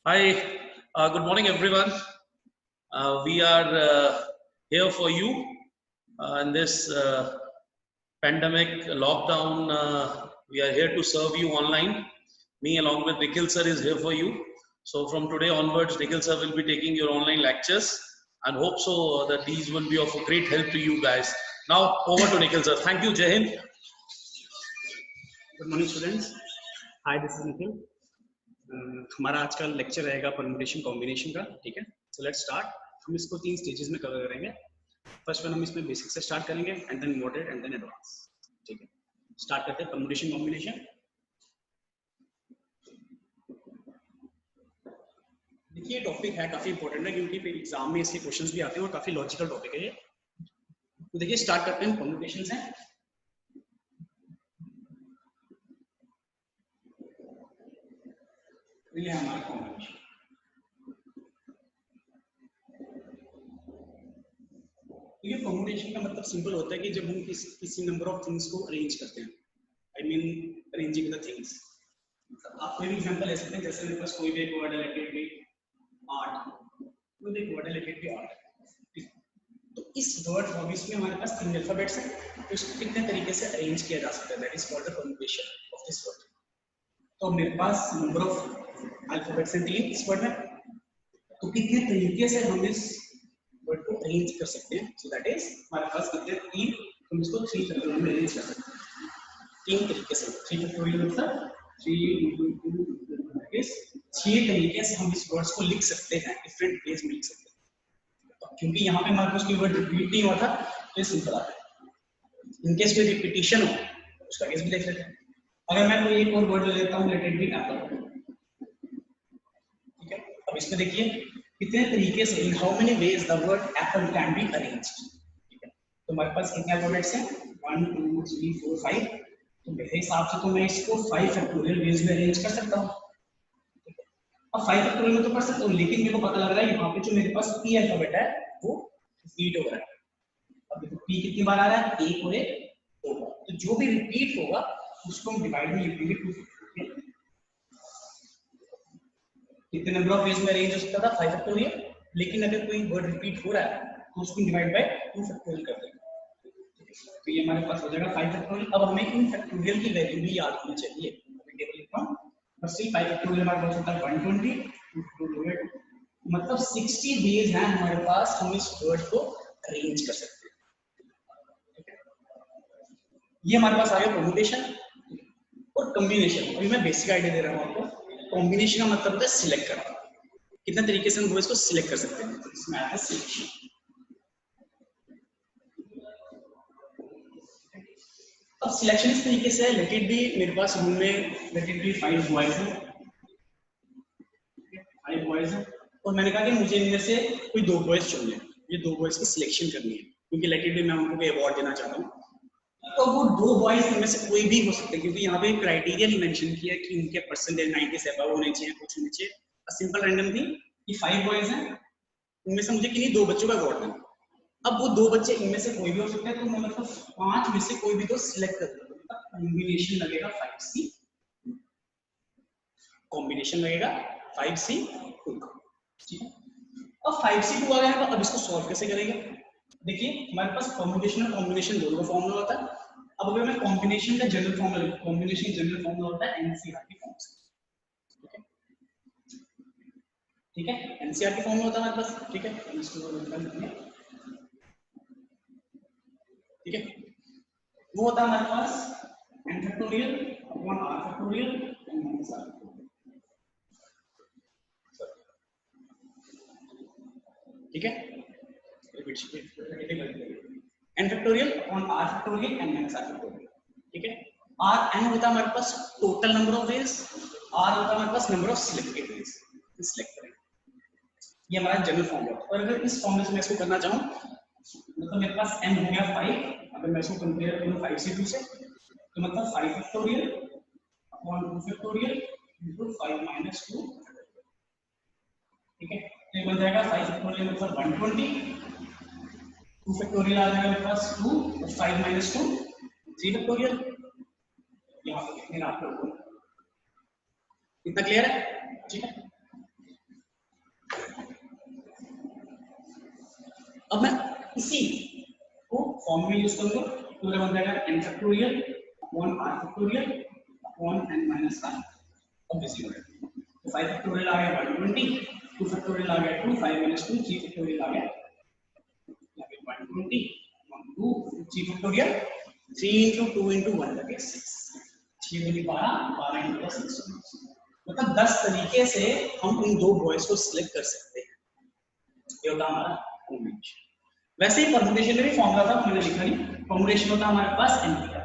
Hi, good morning, everyone. We are here for you in this pandemic lockdown. We are here to serve you online. Me, along with Nikhil sir, is here for you. So from today onwards, Nikhil sir will be taking your online lectures, and hope so that these will be of a great help to you guys. Now over to Nikhil sir. Thank you, Jai Hind. Good morning students, hi this is Nikhil. हमारा आज का lecture रहेगा permutation combination का। ठीक है, so let's start. हम इसको 3 stages में कवर करेंगे। फर्स्ट वन हम इसमें बेसिक से स्टार्ट करेंगे and then moderate and then advance. ठीक है, स्टार्ट करते हैं परम्यूटेशन कॉम्बिनेशन। देखिए टॉपिक है काफी इंपॉर्टेंट है क्योंकि फिर एग्जाम में इसके क्वेश्चंस भी आते हैं और काफी लॉजिकल टॉपिक है ये। तो देखिए स्टार्ट करते हैं परम्यूटेशन से। ये हमारा कॉम्बिनेशन। ये परम्यूटेशन का मतलब सिंपल होता है कि जब हम किसी नंबर ऑफ थिंग्स को अरेंज करते हैं, I mean arranging the things. आप कोई भी एग्जांपल ले सकते हैं, जैसे मेरे पास कोई भी एक वर्ड है, लेट इट बी 8, कोई भी एक वर्ड है, लेट इट बी 8। तो इस वर्ड हॉबीज में हमारे पास 3 अल्फाबेट्स हैं, तो इसको कितने तरीके से अरेंज किया जा सकता है, that is called the permutation of this word. तो मेरे पास नंबर ऑफ अल्फाबेट्स हैं 3 इस वर्ड में, तो कितने तरीके से हम इस वर्ड को अरेंज कर सकते हैं, सो दैट इज हमारे पास कितने 3, हम इसको 3 फैक्टोरियल में अरेंज कर सकते हैं 3 तरीके से। 3 फैक्टोरियल मतलब 3 into 2 is 6 तरीके से हम इस वर्ड्स को लिख सकते हैं, डिफरेंट वेज में लिख सकते हैं। क्योंकि यहाँ पे हमारे पास कोई वर्ड रिपीट नहीं हुआ था, तो ये सिंपल आता है। इन केस कोई रिपीटिशन हो उसका केस भी देख लेते हैं। अगर मैं कोई एक और वर्ड ले लेता हूँ, लेट इट बी एप्पल। ठीक है, अब इसमें देखिए कितने तरीके से, in how many ways the word Apple can be arranged. ठीक है, तो हमारे पास कितने अल्फाबेट्स हैं, 1 2 3 4 5। तो मेरे हिसाब से तो मैं इसको 5 फैक्टोरियल वेज में अरेंज कर सकता हूँ। अब 5 फैक्टोरियल में तो कर सकता हूँ, लेकिन मेरे को पता लग रहा है यहाँ पे जो मेरे पास पी अल्फाबेट है वो रिपीट हो रहा है। अब देखो पी कितनी बार आ रहा है, 1 और 1 2 बार। तो जो भी रिपीट होगा उसको हम डिवाइड में लिखेंगे 2। कितने नंबर ऑफ वेज में अरेंज हो सकता था, 5 फैक्टोरियल। लेकिन अगर कोई वर्ड रिपीट हो रहा है तो उसको डिवाइड बाय 2 फैक्टोरियल कर देंगे। तो ये हमारे पास हो जाएगा 5 फैक्टोरियल। अब हमें इन फैक्टोरियल की वैल्यू भी याद होनी चाहिए। मैं टेबल लिखता हूं, बस 5 फैक्टोरियल हमारे पास होता है 120, मतलब 60 वेज हैं हमारे पास, हम इस वर्ड को अरेंज कर सकते हैं। ये हमारे पास आ गया परम्यूटेशन और कॉम्बिनेशन। अभी मैं बेसिक आइडिया दे रहा हूं आपको। कॉम्बिनेशन का मतलब होता है सिलेक्ट करना, कितने तरीके से हम इसको सिलेक्ट कर सकते हैं, इसमें आता है सिलेक्शन। अब सिलेक्शन इस तरीके से है, लेट इट बी, मेरे पास रूम में लेट इट बी 5 बॉयज हैं, 5 बॉयज हैं, और मैंने कहा कि मुझे इनमें से कोई 2 बॉयज चुनने हैं, ये 2 बॉयज की सिलेक्शन करनी है, क्योंकि लेट इट बी मैं उनको कोई अवार्ड देना चाहता हूँ। तो वो 2 बॉयज इनमें से कोई भी हो सकते हैं, क्योंकि यहाँ पे क्राइटेरिया नहीं मेंशन किया कि उनके परसेंटेज 90 से अबव होने चाहिए, कुछ होने चाहिए। सिंपल रैंडम थी कि 5 बॉयज हैं, इनमें से मुझे किन्हीं 2 बच्चों का अवार्ड देना। अब वो 2 बच्चे इनमें से कोई भी हो सकते हैं, तो मैं मतलब 5 में से कोई भी 2 सिलेक्ट कर दूंगा। कॉम्बिनेशन लगेगा 5C, कॉम्बिनेशन लगेगा 5C 2। ठीक है, अब 5C 2 आ गया है, तो अब इसको सॉल्व कैसे करेंगे। देखिए हमारे पास परम्यूटेशन और कॉम्बिनेशन दोनों का फॉर्मूला होता है। अब अगर मैं कॉम्बिनेशन का general formula, combination general formula होता है एनसीईआरटी फॉर्म से। ठीक है, एनसीईआरटी फॉर्मूला होता है हमारे पास। ठीक है, ठीक है, वो होता है हमारे पास n factorial upon r factorial n minus r। ठीक है, n factorial upon r factorial n minus r factorial. ठीक है, r n होता है हमारे पास total number of ways, r होता है हमारे पास number of selected ways, select करें। ये हमारा जनरल फॉर्मूला। और अगर इस फॉर्मूले से मैं इसको करना चाहूं, मतलब मेरे पास n हो गया 5, अगर मैं इसको कंपेयर करूं 5C 2 से, तो मतलब 5 factorial upon 2 factorial into 5 minus 2। ठीक है, तो ये बन जाएगा 5 फैक्टोरियल मतलब 120, 2 फैक्टोरियल आ जाएगा मेरे पास 2 और 5 माइनस 2 3 फैक्टोरियल। यहाँ पे कितने आपको इतना क्लियर है। ठीक है, अब मैं इसी को फॉर्म में यूज करूंगा तो मेरा बन जाएगा n factorial upon r factorial upon n minus r obviously तो 5 फैक्टोरियल आ गया 120, 2 फैक्टोरियल आ गया 2, 5 minus 2, 3 फैक्टोरियल आ गया 120, 2, 3 फैक्टोरियल 3 into 2 into 1 लगे 6, 6 दूनी 12, 12 into 6, मतलब 10 तरीके से हम इन दो बॉयज को सिलेक्ट कर सकते हैं। ये होता हमारा कॉम्बिनेशन। वैसे ही परमुटेशन में भी फॉर्मूला था, मैंने लिखा नहीं। परमुटेशन होता हमारे पास n का,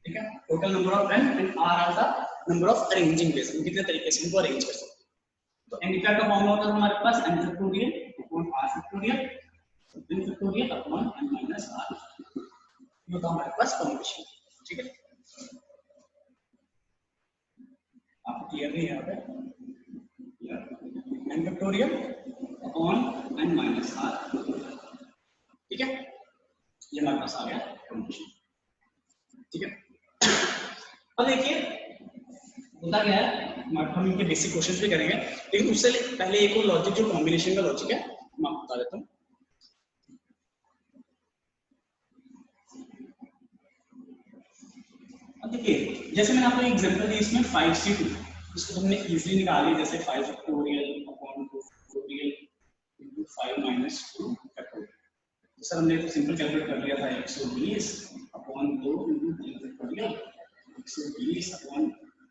ठीक है, total number of n and r are the number of arranging ways, हम कितने तरीके से इनको अरेंज कर सकते हैं। तो n का फॉर्मूला होता है हमारे पास n factorial upon r factorial n factorial upon n minus r, ये होता हमारे पास परमुटेशन, ठीक है। आपको क्लियर नहीं है यहाँ पे, n factorial upon n minus r, ठीक है, ये हमारे पास आ गया परमुटेशन, ठीक है। अब देखिए होता क्या है, हम इनके बेसिक क्वेश्चंस भी करेंगे, लेकिन उससे पहले एक और लॉजिक जो कॉम्बिनेशन का लॉजिक है मैं आपको बता देता हूँ। अब देखिए जैसे मैंने आपको एग्जांपल दी इसमें 5c2, इसको हमने इजीली निकाल लिया, जैसे 5 factorial upon 2 factorial into 5 minus 2 factorial, तो सर हमने सिंपल कैलकुलेट कर लिया था 120 अपॉन 2 इनटू 3 फैक्टोरियल 120 अपॉन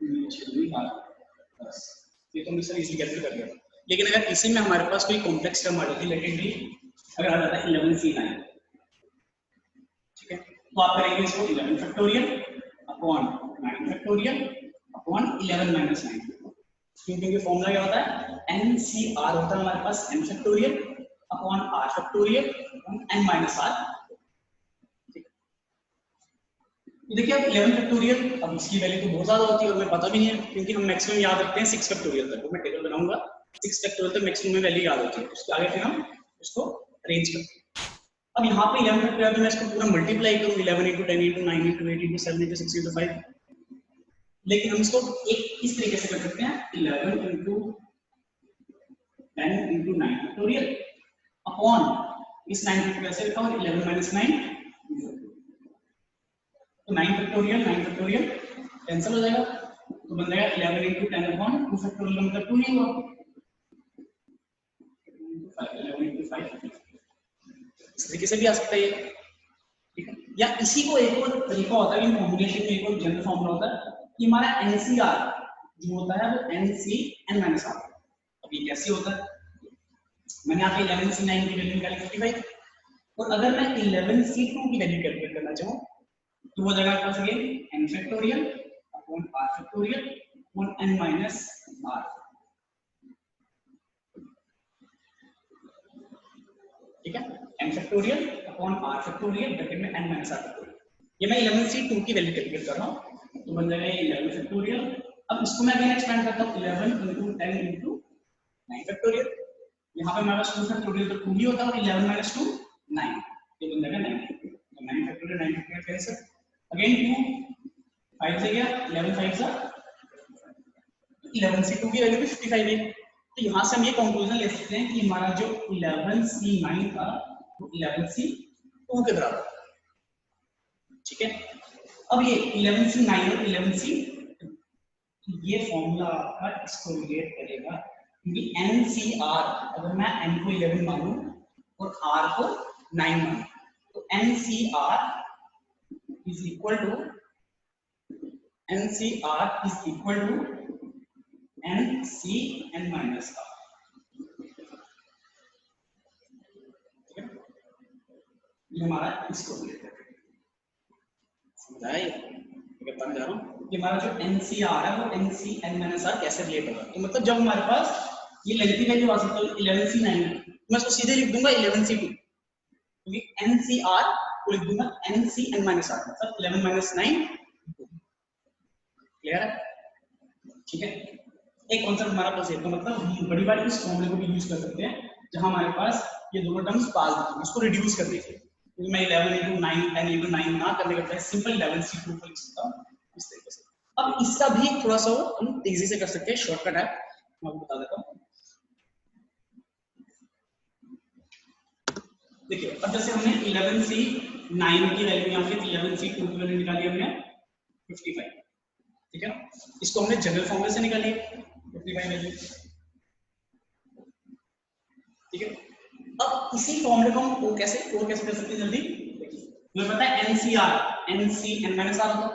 6 ये तो हमने सर इजीली कैलकुलेट कर लिया था। लेकिन अगर इसी में हमारे पास कोई कॉम्प्लेक्स टर्म आ जाती, लेट इट बी अगर आ जाता है 11c9, ठीक है, तो आप करेंगे इसको 11 factorial upon 9 factorial upon 11 minus 9, क्योंकि फॉर्मूला क्या होता है NCR होता है हमारे पास n factorial upon r factorial upon n minus r। तो देखिए अब 11 फैक्टोरियल, अब इसकी वैल्यू तो बहुत ज्यादा होती है और हमें पता भी नहीं है, क्योंकि हम मैक्सिमम याद रखते हैं 6 फैक्टोरियल तक, वो मैं टेबल बनाऊंगा 6 फैक्टोरियल तक मैक्सिमम में वैल्यू याद होती है, उसके आगे फिर हम उसको अरेंज करते हैं। अब यहाँ पे 11 फैक्टोरियल तो मैं इसको पूरा मल्टीप्लाई करूँ 11 into 10 into 9 into 8 into 7 into 6 into 5, लेकिन हम इसको एक इस तरीके से कर सकते हैं 11 into 10 into 9 फैक्टोरियल अपॉन इस 9 फैक्टोरियल से लिखा हुआ 11 minus 9, तो 9 फैक्टोरियल कैंसिल हो जाएगा, तो बन जाएगा 11 into 10 अपॉन 2 फैक्टोरियल का मतलब 2 नहीं हुआ, 11 into 5 इस तरीके से भी आ सकता है ये, ठीक है। या इसी को एक और तरीका होता है, कॉम्बिनेशन में एक और जनरल फॉर्मूला होता है कि हमारा NCR जो होता है वो NCn माइनस r। अब ये कैसे होता है, मैंने यहाँ पे 11c9 की वैल्यू निकाली 55, और अगर मैं 11c2 की वैल्यू कैलकुलेट करना चाहूँ तो वो जगह पास again n factorial upon r factorial upon n minus r, ठीक है, n factorial upon r factorial bracket में n माइनस r फैक्टोरियल। ये मैं 11c2 की वैल्यू कैलकुलेट कर रहा हूँ, तो बन जाएगा 11 फैक्टोरियल। अब इसको मैं अगेन एक्सपेंड करता हूँ 11 into 10 into 9 फैक्टोरियल, यहाँ पे हमारा 2 फैक्टोरियल तो 2 ही होता है और 11 minus 2 9, ये बन जाएगा 9 फैक्टोरियल 9 फैक्टोरियल कैंसिल, अगेन 2 5 से गया 11 5 सा 11c2 की वैल्यू भी 55 है, तो यहाँ से हम ये कंक्लूजन ले सकते हैं कि हमारा जो 11c9 था वो 11c2 के बराबर था, ठीक है। अब ये 11c9 और 11c, ये फॉर्मूला आपका इसको रिलेट करेगा, क्योंकि NCR अगर मैं n को 11 मानूं और r को 9 मानूं, तो NCR is equal to NCn minus r, ठीक है, ये हमारा इसको रिलेट करेगा, समझ आया? ये बता जा रहा हूँ कि हमारा जो NCR है वो NCn minus r कैसे रिलेट होगा, तो मतलब जब हमारे पास ये लेंथी वैल्यू आ सकता है 11c9, मैं इसको सीधे लिख दूंगा 11c2, क्योंकि NCR को लिख दूंगा NCn minus r, मतलब 11 minus 9, क्लियर है, ठीक है। एक कॉन्सेप्ट हमारा पास है, तो मतलब हम बड़ी बार इस फॉर्मूले को भी यूज कर सकते हैं जहां हमारे पास ये दोनों टर्म्स पास होती हैं, इसको रिड्यूस करने के लिए, क्योंकि मैं 11 into 9 10 into 9 ना करने के बजाय सिंपल 11c2 को लिख सकता हूं इस तरीके से। अब इसका भी थोड़ा सा हम तेजी से कर सकते हैं, शॉर्टकट है, मैं आपको बता देता हूं। देखिए अब जैसे हमने 11C 9 की वैल्यू यहाँ पे 11C 2 की वैल्यू निकाली हमने 55, ठीक है ना। इसको हमने जनरल फॉर्मूले से निकाली 55 वैल्यू, ठीक है। अब इसी फॉर्मूले को हम कैसे कर सकते हैं जल्दी, मुझे पता है NCR NC n minus r होगा,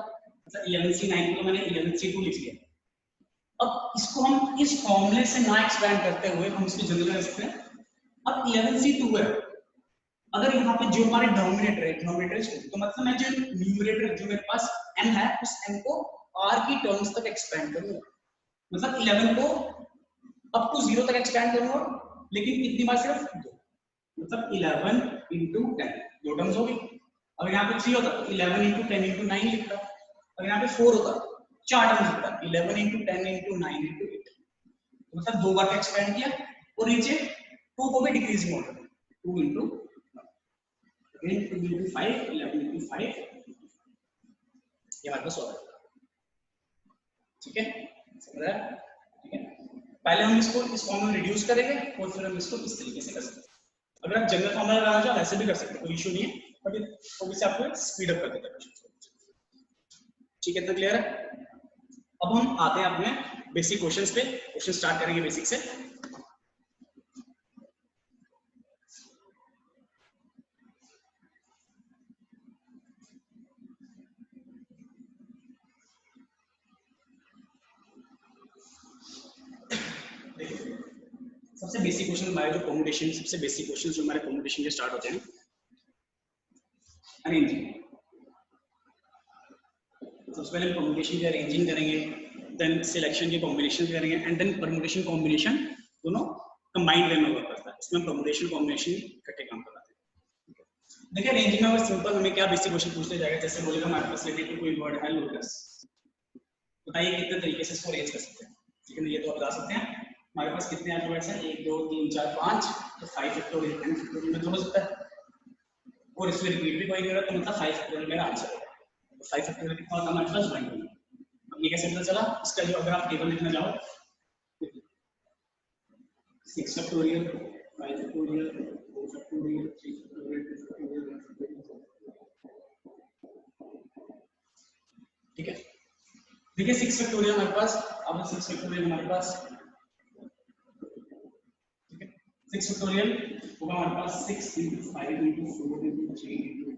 अच्छा 11C 9 को मैंने 11C 2 लिख लिया। अब इसको हम इस फॉर्मूले से ना एक्सपेंड करते हुए हम इसको जनरल कर सकते हैं। अब 11C 2 है, अगर यहाँ पे जो हमारे डिनोमिनेटर है तो मतलब मैं जो न्यूमरेटर जो मेरे पास n है उस n को r की टर्म्स तक एक्सपेंड करूंगा, मतलब 11 को अप टू 0 तक एक्सपेंड करूंगा, लेकिन कितनी बार, सिर्फ 2, मतलब 11 into 10 दो टर्म्स होगी। अगर यहाँ पे 3 होता तो 11 into 10 into 9 लिखता, अगर यहाँ पे 4 होता 4 टर्म्स लिखता 11 into 10 into 9 into 8, मतलब 2 बार एक्सपेंड किया। और नीचे 2 को भी decreasing order 2 into 2 into 5 11 into 5 ये हमारे पास होगा, ठीक है, समझ रहा है, ठीक है। पहले हम इसको इस फॉर्म में रिड्यूस करेंगे और फिर हम इसको इस तरीके से कर सकते हैं। अगर आप जनरल फॉर्मूला लगाना चाहो ऐसे भी कर सकते हैं, कोई इशू नहीं है, बट थोड़ी सी आपको स्पीड अप कर देता है, ठीक है, इतना क्लियर है। अब हम आते हैं अपने बेसिक क्वेश्चंस पे, क्वेश्चन स्टार्ट करेंगे बेसिक से। सबसे बेसिक क्वेश्चन हमारे जो परम्यूटेशन, सबसे बेसिक क्वेश्चन जो हमारे परम्यूटेशन के स्टार्ट होते हैं अरेंजिंग। सबसे पहले हम परम्यूटेशन की अरेंजिंग करेंगे, देन सिलेक्शन की कॉम्बिनेशन करेंगे एंड देन परम्यूटेशन कॉम्बिनेशन दोनों कंबाइंड वे में वर्क करता है, इसमें परम्यूटेशन कॉम्बिनेशन इकट्ठे काम करते हैं। देखिए अरेंजिंग में बस सिंपल हमें क्या बेसिक क्वेश्चन पूछते जाएगा, जैसे बोलेगा हमारे पास रिलेटेड कोई वर्ड है लोटस, बताइए कितने तरीके से इसको अरेंज कर सकते हैं, ठीक है, ये तो आप बता सकते हैं। हमारे पास कितने अल्फाबेट्स हैं 1 2 3 4 5, तो 5 फैक्टोरियल 10 फैक्टोरियल में तो हो सकता है, और इसमें रिपीट भी कोई नहीं हो रहा, तो मतलब 5 फैक्टोरियल मेरा आंसर है। तो 5 फैक्टोरियल कितना होता है हमारे पास 1। अब ये कैसे पता चला, इसका जो अगर आप टेबल लिखना चाहो 6 factorial 5 factorial 4 factorial 3 factorial 2 factorial, ठीक है। देखिए 6 फैक्टोरियल हमारे पास, अब 6 फैक्टोरियल हमारे पास, ठीक है, 6 फैक्टोरियल होगा हमारे पास 6 into 5 into 4 into 3 into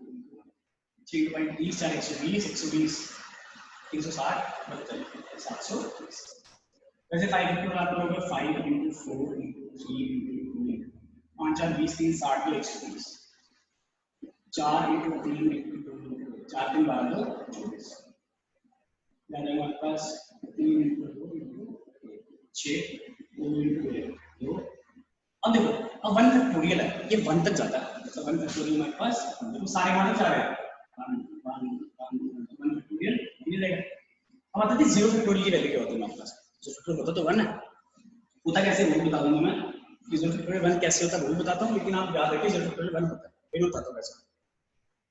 3 by 30 4 120 120 360 720। वैसे 5 फैक्टोरियल आप लोगों का 5 into 4 into 3 into 2 5 4 20 3 60 120 4 into 3 into 2 4 3 12 24, यानी हमारे पास 3 into 2 into 6 2 into 2। अब देखो अब 1 फैक्टोरियल है, ये 1 तक जाता है, मतलब 1 फैक्टोरियल हमारे पास देखो सारे मान जा रहे हैं 1 फैक्टोरियल ये रहेगा। अब आता है 0 फैक्टोरियल की वैल्यू क्या होती है हमारे पास, जो फैक्टोरियल होता तो 1 है, होता कैसे वो बता दूंगा मैं, 0 फैक्टोरियल 1 कैसे होता है वो बताता हूँ, लेकिन आप याद रखिए 0 फैक्टोरियल 1 होता है, मैं बताता हूँ कैसे,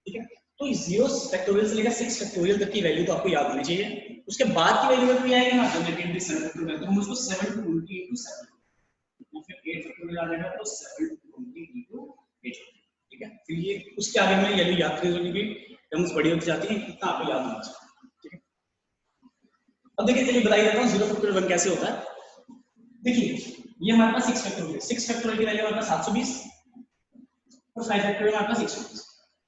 ठीक है। तो 0 फैक्टोरियल से लेकर 6 फैक्टोरियल तक की वैल्यू तो आपको याद होनी चाहिए, उसके बाद की वैल्यू में क्या आएगी ना, जनरेटेड 7 फैक्टोरियल, तो हम उसको 7 to 20 into 7 या फिर 8 फैक्टोरियल आ जाएगा, तो 7 to 20 into 8, ठीक है। फिर ये उसके आगे में वैल्यू याद करनी होगी, टर्म्स बड़ी होती जाती हैं, इतना आपको याद होना चाहिए, ठीक है। अब देखिए चलिए बता देता हूँ 0 फैक्टोरियल 1 कैसे होता है। देखिए ये हमारे पास 6 फैक्टोरियल, 6 फैक्टोरियल की वैल्यू हमारे पास 720 और 5 फैक्टोरियल हमारे पास 120,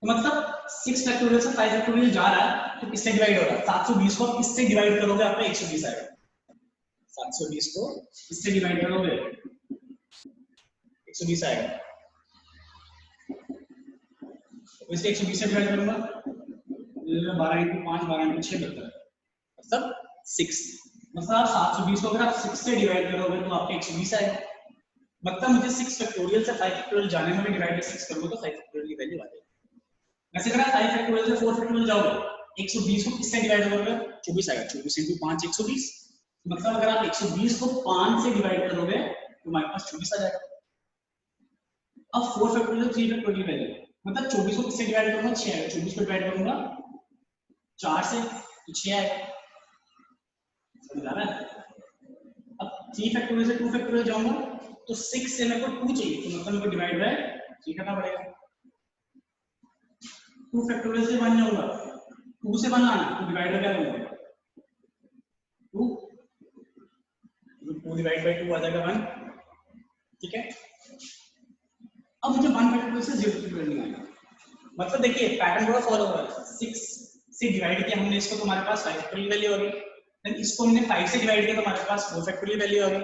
तो मतलब 6 फैक्टोरियल से 5 फैक्टोरियल जा रहा है तो किससे डिवाइड हो रहा है, 720 को किससे डिवाइड करोगे आपको 120 आएगा, 720 को किससे डिवाइड करोगे 120 आएगा, तो इसे 120 से डिवाइड करूंगा 12 into 5 12 into 6 बनता है, मतलब 6, मतलब आप 720 को अगर आप 6 से डिवाइड करोगे तो आपको 120 आएगा, मतलब मुझे 6 फैक्टोरियल से 5 फैक्टोरियल जाने में भी डिवाइड बाय 6 करूंगा तो 5 फैक्टोरियल की वैल्यू आ जाएगी। वैसे अगर आप 5 फैक्टोरियल से 4 फैक्टोरियल जाओगे 120 को किससे डिवाइड करोगे 24 आएगा, 24 into 5 120, मतलब अगर आप 120 को 5 से डिवाइड करोगे तो हमारे पास 24 आ जाएगा। अब 4 फैक्टोरियल 3 फैक्टोरियल वैल्यू, मतलब 24 को किससे डिवाइड करूंगा 6 आएगा, 24 को डिवाइड करूंगा 4 से तो 6 आएगा, समझ आ रहा है। अब 3 फैक्टोरियल से 2 फैक्टोरियल जाऊंगा तो 6 से मेरे को 2 चाहिए, तो मतलब मेरे को डिवाइड बाय 3 करना पड़ेगा, 2 फैक्टोरियल से 1 नहीं होगा, 2 से 1 लाना, तो डिवाइडर क्या लूंगा 2, 2 डिवाइड बाय 2 आ जाएगा 1, ठीक है। अब मुझे 1 फैक्टोरियल से 0 फैक्टोरियल नहीं आएगा, मतलब देखिए पैटर्न पूरा फॉलो हो रहा है। 6 से डिवाइड किया हमने इसको, तो हमारे पास 5 फैक्टोरियल वैल्यू आ गई। देन इसको हमने 5 से डिवाइड किया तो हमारे पास 4 फैक्टोरियल वैल्यू आ गई।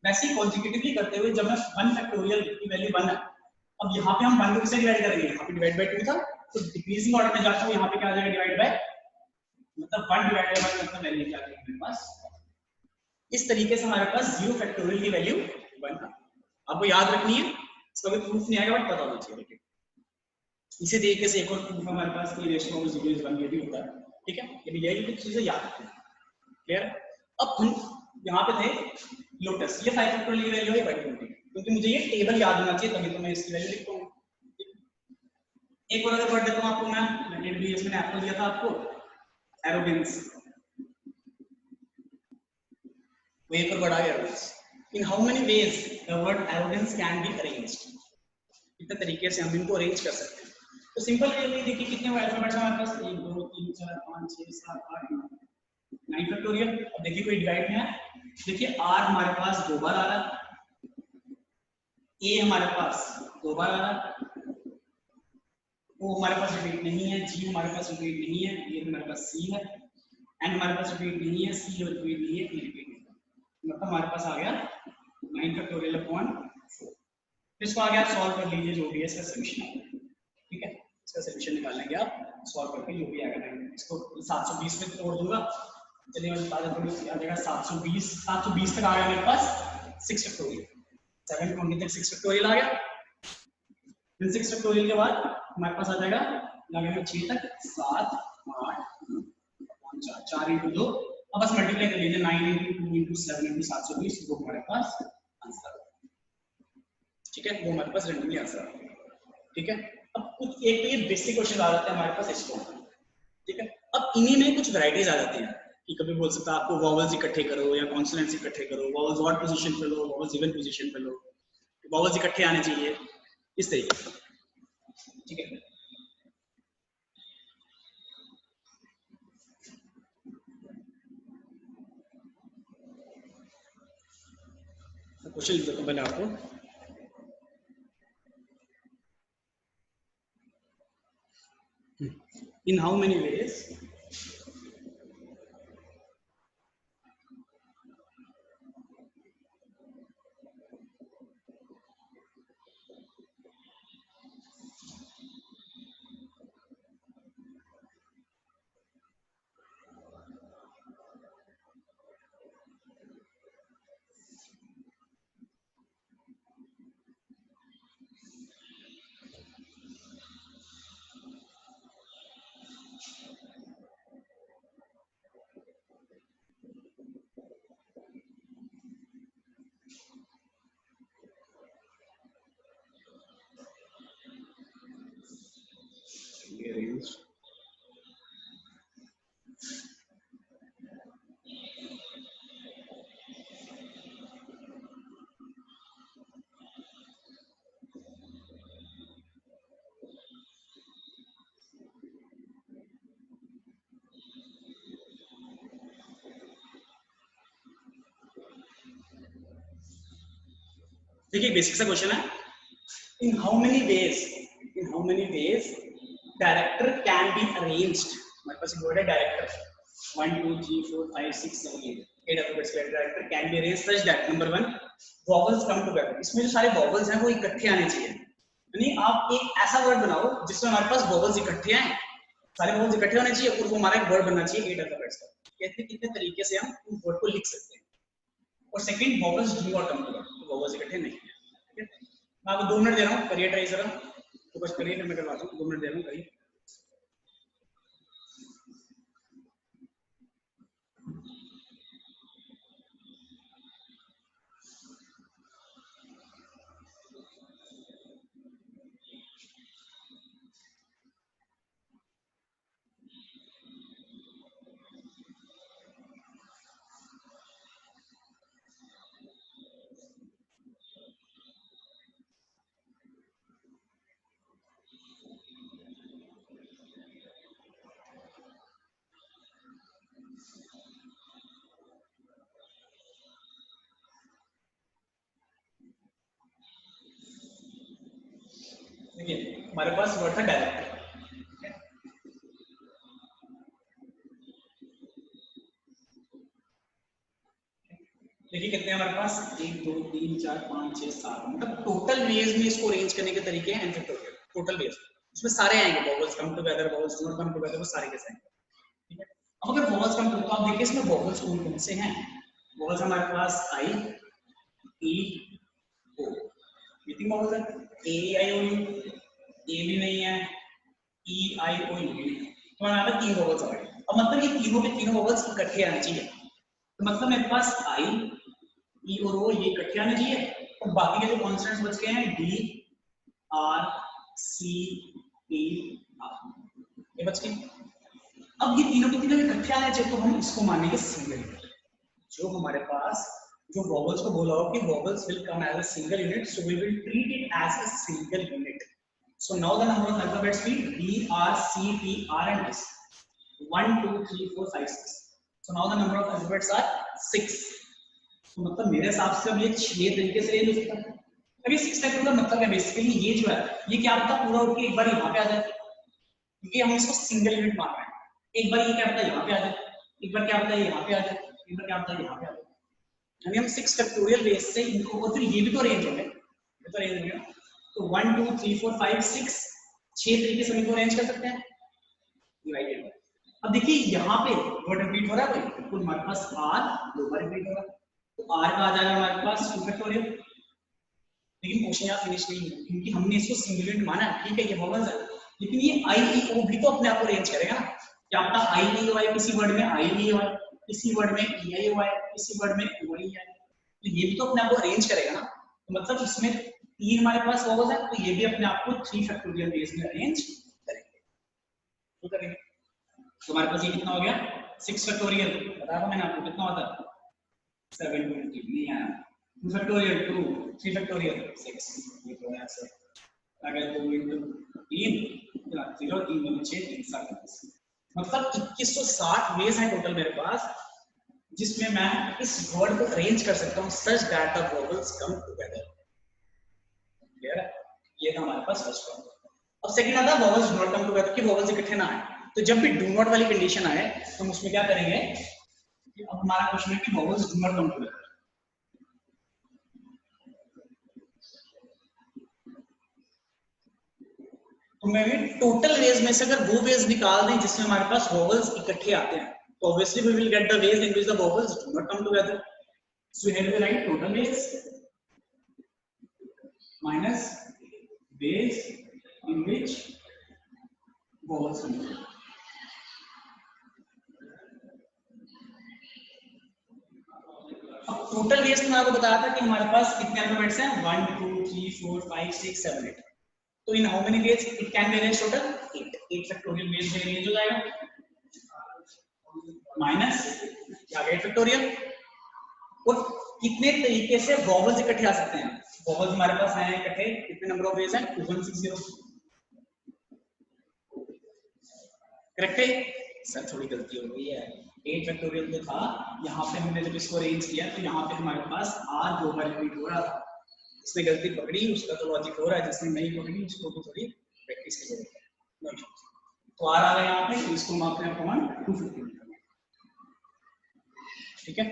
वैसे ही कॉन्जिक्यूटिवली करते हुए जब मैं 1 फैक्टोरियल की वैल्यू 1 है, अब यहाँ पे हम 1 को किससे डिवाइड करेंगे, यहाँ पे डिवाइड बाय 2 था, तो डिक्रीजिंग ऑर्डर में जाता हूँ, यहाँ पे क्या आ जाएगा डिवाइड बाय, मतलब 1 डिवाइडेड बाय मतलब वैल्यू क्या आ गई हमारे पास। इस तरीके से हमारे पास 0 फैक्टोरियल की वैल्यू 1 है। आपको याद रखनी है, इसका कोई प्रूफ नहीं आएगा बट पता होना चाहिए। इसी तरीके से एक और प्रूफ हमारे पास कि रेशियो ऑफ 0 भी होता है, ठीक है। ये यही कुछ चीजें याद रखनी है, क्लियर। अब हम यहाँ पे थे लोटस, ये 5 फैक्टोरियल की वैल्यू है 20, क्योंकि मुझे ये टेबल याद होना चाहिए तभी तो मैं इसकी वैल्यू लिखता हूँ। एक और अगर वर्ड देता हूँ आपको मैं, एडबीएस में एप्पल दिया था आपको, एरोगेंस, वो एक और वर्ड आ गया arrogance. In how many ways the word arrogance can be arranged, कितने तरीके से हम इनको अरेंज कर सकते हैं। तो सिंपल वे में देखिए कितने अल्फाबेट्स हमारे पास, 1 2 3 4 5 6 7 8 9 फैक्टोरियल। अब देखिए कोई डिवाइड में है, देखिए आर हमारे पास 2 बार आ रहा है, ए हमारे पास 2 बार आ रहा है, ओ हमारे पास रिपीट नहीं है, जी हमारे पास रिपीट नहीं है, ये हमारे पास सी है, एन हमारे पास रिपीट नहीं है, सी रिपीट नहीं है, टी रिपीट नहीं है, मतलब हमारे पास आ गया 9 फैक्टोरियल अपॉन 4। इसको आगे आप सॉल्व कर लीजिए, जो भी है इसका सॉल्यूशन, ठीक है। इसका सॉल्यूशन निकाल लेंगे आप सॉल्व करके, जो भी आएगा मैं इसको 720 में तोड़ दूंगा। चलिए मैं बता देता हूँ, आ जाएगा 720 तक आ गया मेरे पास 6 फैक्टोरियल, 720 तक 6 फैक्टोरियल आ गया। फिर 6 फैक्टोरियल के बाद हमारे पास आ जाएगा लगेगा 6 तक 7 8 4 4 इंटू 2, अब बस मल्टीप्लाई कर लीजिए 9 इंटू 2 इंटू 7 इंटू 720, वो हमारे पास आंसर, ठीक है, वो हमारे पास रेंडमली आंसर आ गया, ठीक है। अब कुछ एक तो ये बेसिक क्वेश्चन आ जाते हैं हमारे पास इसको, ठीक है। अब इन्हीं में कुछ वैरायटीज आ जाती हैं कि कभी बोल सकता है आपको वॉवल्स इकट्ठे करो या कॉन्सोनेंट्स इकट्ठे करो, वॉवल्स ऑड पोजीशन पे लो, वॉवल्स इवन पोजीशन पे लो, वॉवल्स इकट्ठे आने चाहिए, इस तरीके से, ठीक है। क्वेश्चन लिख देता हूं पहले आपको, in how many ways arranged देखिए बेसिक सा क्वेश्चन है, in how many ways director can be arranged, हमारे पास एक वर्ड है डायरेक्टर, 1 2 3 4 5 6 7 8 alphabets का director can be arranged such that number 1 vowels come together, इसमें जो सारे vowels हैं वो इकट्ठे आने चाहिए, यानी आप एक ऐसा वर्ड बनाओ जिसमें हमारे पास vowels इकट्ठे आए, सारे vowels इकट्ठे होने चाहिए और वो हमारा एक वर्ड बनना चाहिए 8 alphabets का। कहते हैं कितने तरीके से हम उस वर्ड को लिख सकते हैं, और second vowels do not come together, vowels इकट्ठे नहीं है, ठीक है। मैं आपको 2 मिनट दे रहा हूँ, करिए ट्राई जरा, तो बस करिए, मैं करवाता हूँ, 2 मिनट दे रहा हूँ, करिए। देखिए हमारे पास वर्ड था डायरेक्टर, देखिए कितने हमारे पास 1 2 3 4 5 6 7, मतलब टोटल वेज में इसको अरेंज करने के तरीके हैं एन फैक्टोरियल, टोटल वेज इसमें सारे आएंगे, vowels come together, vowels not come together, वो सारे के सारे, ठीक है। अब अगर वॉवल्स कम टुगेदर तो आप देखिए इसमें वॉवल्स कौन कौन से हैं, वॉवल्स हमारे पास आई ई ओ, ये तीन वॉवल्स है, ए आई ओ यू, ए भी नहीं है, ई आई ओ यू भी नहीं है, तो हमारे पास तीन वॉवल्स आ गए। अब मतलब ये तीनों के तीनों वॉवल्स इकट्ठे आने चाहिए, तो मतलब मेरे पास आई ई और ओ ये इकट्ठे आने चाहिए, और बाकी के जो कॉन्स्टेंट्स बच गए हैं D R C E R, ये बच गए। अब ये तीनों के तीनों इकट्ठे आने चाहिए, तो हम इसको मानेंगे सिंगल यूनिट। जो हमारे पास जो वॉवल्स को बोला हो कि vowels will come as a single unit, so we will treat it as a single unit. So now the number of alphabets B D R C T R and S, 1 2 3 4 5 6, so now the number of alphabets are 6। तो मतलब मेरे हिसाब से अब ये 6 तरीके से range हो सकता है। अब ये 6 फैक्टर का मतलब है बेसिकली ये जो है ये क्या होता है, पूरा उठ के एक बार यहाँ पे आ जाए, क्योंकि हम इसको सिंगल यूनिट मान रहे हैं। एक बार ये क्या होता है यहाँ पे आ जाए, एक बार क्या होता है यहाँ पे आ जाए, एक बार क्या होता है यहाँ पे आ जाए, यानी हम 6 फैक्टोरियल बेस से इनको, और फिर ये भी तो रेंज हो गए, ये तो रेंज हो गया। तो 1 2 3 4 5 6 6 तरीके से हम इनको रेंज कर सकते हैं, डिवाइडेड। अब देखिए यहाँ पे वर्ड रिपीट हो रहा है कोई, बिल्कुल हमारे पास आर दो बार रिपीट हो रहा है, तो आर का आ जाएगा हमारे पास 2 फैक्टोरियल। लेकिन क्वेश्चन यहाँ फिनिश नहीं है, क्योंकि हमने इसको सिंगल यूनिट माना है, ठीक है ये वॉवल्स है, लेकिन ये आई ई ओ भी तो अपने आप को रेंज करेगा ना। क्या पता आई ई ओ आई, किसी वर्ड में आई ई ओ आई, किसी वर्ड में ई आई ओ आई, किसी वर्ड में ओ आई आई, तो ये भी तो अपने आप को अरेंज करेगा ना। तो मतलब इसमें तीन हमारे पास वॉवल्स है, तो ये भी अपने आप को 3 फैक्टोरियल बेस में अरेंज करेंगे, तो करेंगे। तो हमारे पास ये कितना हो गया 6 फैक्टोरियल, बताया था मैंने आपको कितना होता है 720, नहीं आया 2 फैक्टोरियल 2, 3 फैक्टोरियल 6, ये तो है आंसर। अगर 2 into 3 0 3 2 6 3 7, मतलब 2160 वेज है टोटल मेरे पास, जिसमें मैं इस वर्ड को अरेंज कर सकता हूं such that the vowels come together. Clear है, ये था हमारे पास फर्स्ट वन। अब सेकंड आता है vowels do not come together, कि वॉवल्स इकट्ठे ना आए। तो जब भी डू नॉट वाली कंडीशन आए तो हम उसमें क्या करेंगे, अब हमारा क्वेश्चन है कि vowels do not come together, तो मैं भी टोटल वेज में से अगर वो वेज निकाल दें जिसमें हमारे पास वॉवल्स इकट्ठे आते हैं, तो obviously we will get the ways in which the vowels do not come together. So here we write total ways minus ways in which vowels come together. अब टोटल वेज में आपको बताया था कि हमारे पास कितने अल्फाबेट्स हैं 1 2 3 4 5 6 7 8, तो in how many ways it can be arranged, total 8 factorial veg में अरेंज हो जाएगा, माइनस क्या 8 फैक्टोरियल। और कितने तरीके से वॉवल्स इकट्ठे आ सकते हैं, वॉवल्स हमारे पास हैं इकट्ठे, कितने नंबर ऑफ वेज हैं 2160, करेक्ट है सर, थोड़ी गलती हो गई है, 8 फैक्टोरियल तो था, यहाँ पे हमने जब इसको अरेंज किया तो यहाँ पे हमारे पास आर दो बार रिपीट हो रहा था, इसने गलती पकड़ी, उसका तो लॉजिक हो रहा है, जिसने नहीं पकड़ी उसको तो थोड़ी प्रैक्टिस की जरूरत है। तो आर आ रहा है यहाँ पे, तो इसको हम अपने अपॉन 250, ठीक है।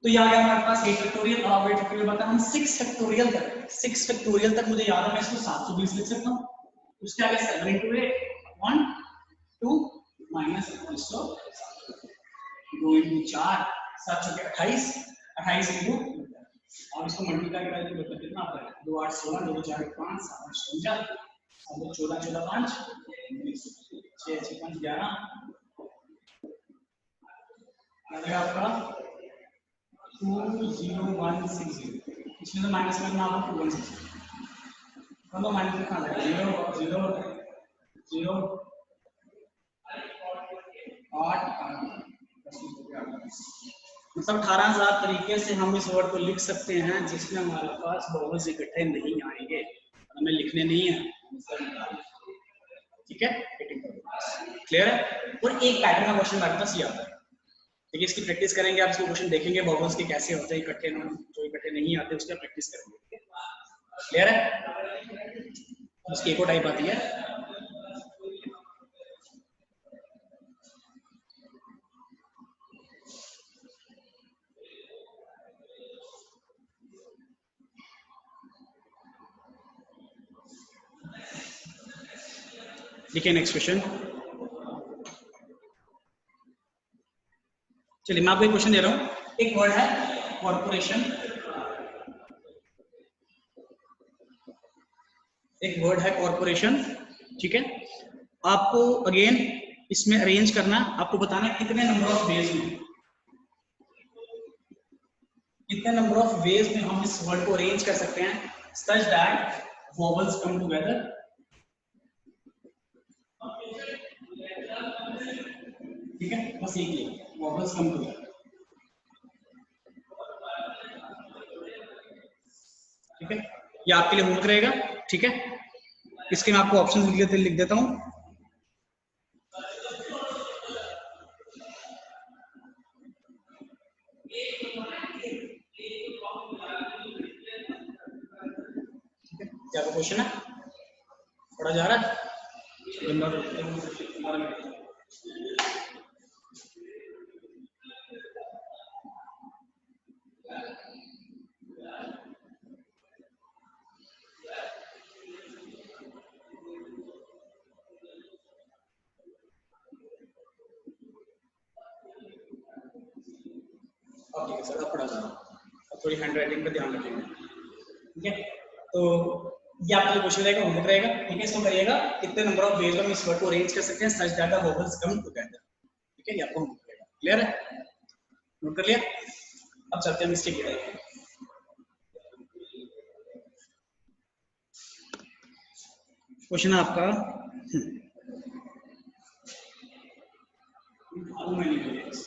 तो ये आ गया हमारे पास 8 फैक्टोरियल। अब 8 फैक्टोरियल बता हम 6 फैक्टोरियल तक, 6 फैक्टोरियल तक मुझे याद है, मैं इसको 720 लिख सकता हूँ, उसके आगे 7 into 8 1 2 माइनस 2 into 4 7 चौके 28 28 into, और इसको मल्टीप्लाई करके मतलब कितना आता है 2 8 16 2 4 5 7 8 54 और 14 14 5 6 6 5 11 आ गया आपका 20160, इसमें तो माइनस में ना आपको 2160, मतलब माइनस में कहाँ जाएगा 0 0 0 8 मतलब 18000 तरीके से हम इस वर्ड को लिख सकते हैं जिसमें हमारे पास वॉवल्स इकट्ठे नहीं आएंगे, हमें लिखने नहीं है, ठीक है, क्लियर है। और एक पैटर्न का क्वेश्चन हमारे पास ये आता है, देखिए इसकी प्रैक्टिस करेंगे, आप इसको क्वेश्चन देखेंगे वॉवल्स के कैसे होते हैं इकट्ठे, जो इकट्ठे नहीं आते उसका प्रैक्टिस करेंगे, क्लियर है। उसकी एक और टाइप आती है देखिए नेक्स्ट क्वेश्चन। चलिए मैं आपको एक क्वेश्चन दे रहा हूं, एक वर्ड है कॉर्पोरेशन, एक वर्ड है कॉर्पोरेशन, ठीक है। आपको अगेन इसमें अरेंज करना, आपको बताना कितने नंबर ऑफ वेज में, कितने नंबर ऑफ वेज में हम इस वर्ड को अरेंज कर सकते हैं such that vowels come together. ठीक है, बस एक ही वॉवल्स कम टुगेदर। ठीक है, ये आपके लिए होमवर्क रहेगा। ठीक है, इसके मैं आपको ऑप्शन लिख देता हूं। क्या क्वेश्चन है, पढ़ा जा रहा है? ठीक है सर, अब पढ़ा जा रहा है, थोड़ी हैंड राइटिंग पे ध्यान रखिएगा। ठीक है, तो ये आपके लिए क्वेश्चन रहेगा, होमवर्क रहेगा। ठीक है, इसको करिएगा कितने नंबर ऑफ वेज में इस वर्ड को अरेंज कर सकते हैं such that the vowels come together. ठीक है, ये आपको होमवर्क रहेगा। क्लियर है, नोट कर लिया? अब चलते हैं मिस्टेक की तरफ। क्वेश्चन है आपका how many ways,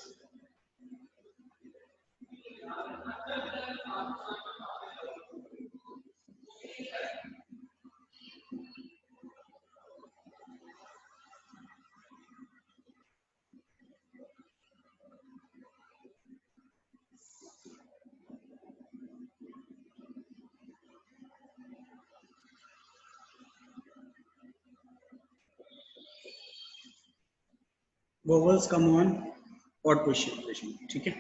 vowels come on odd position. ठीक है,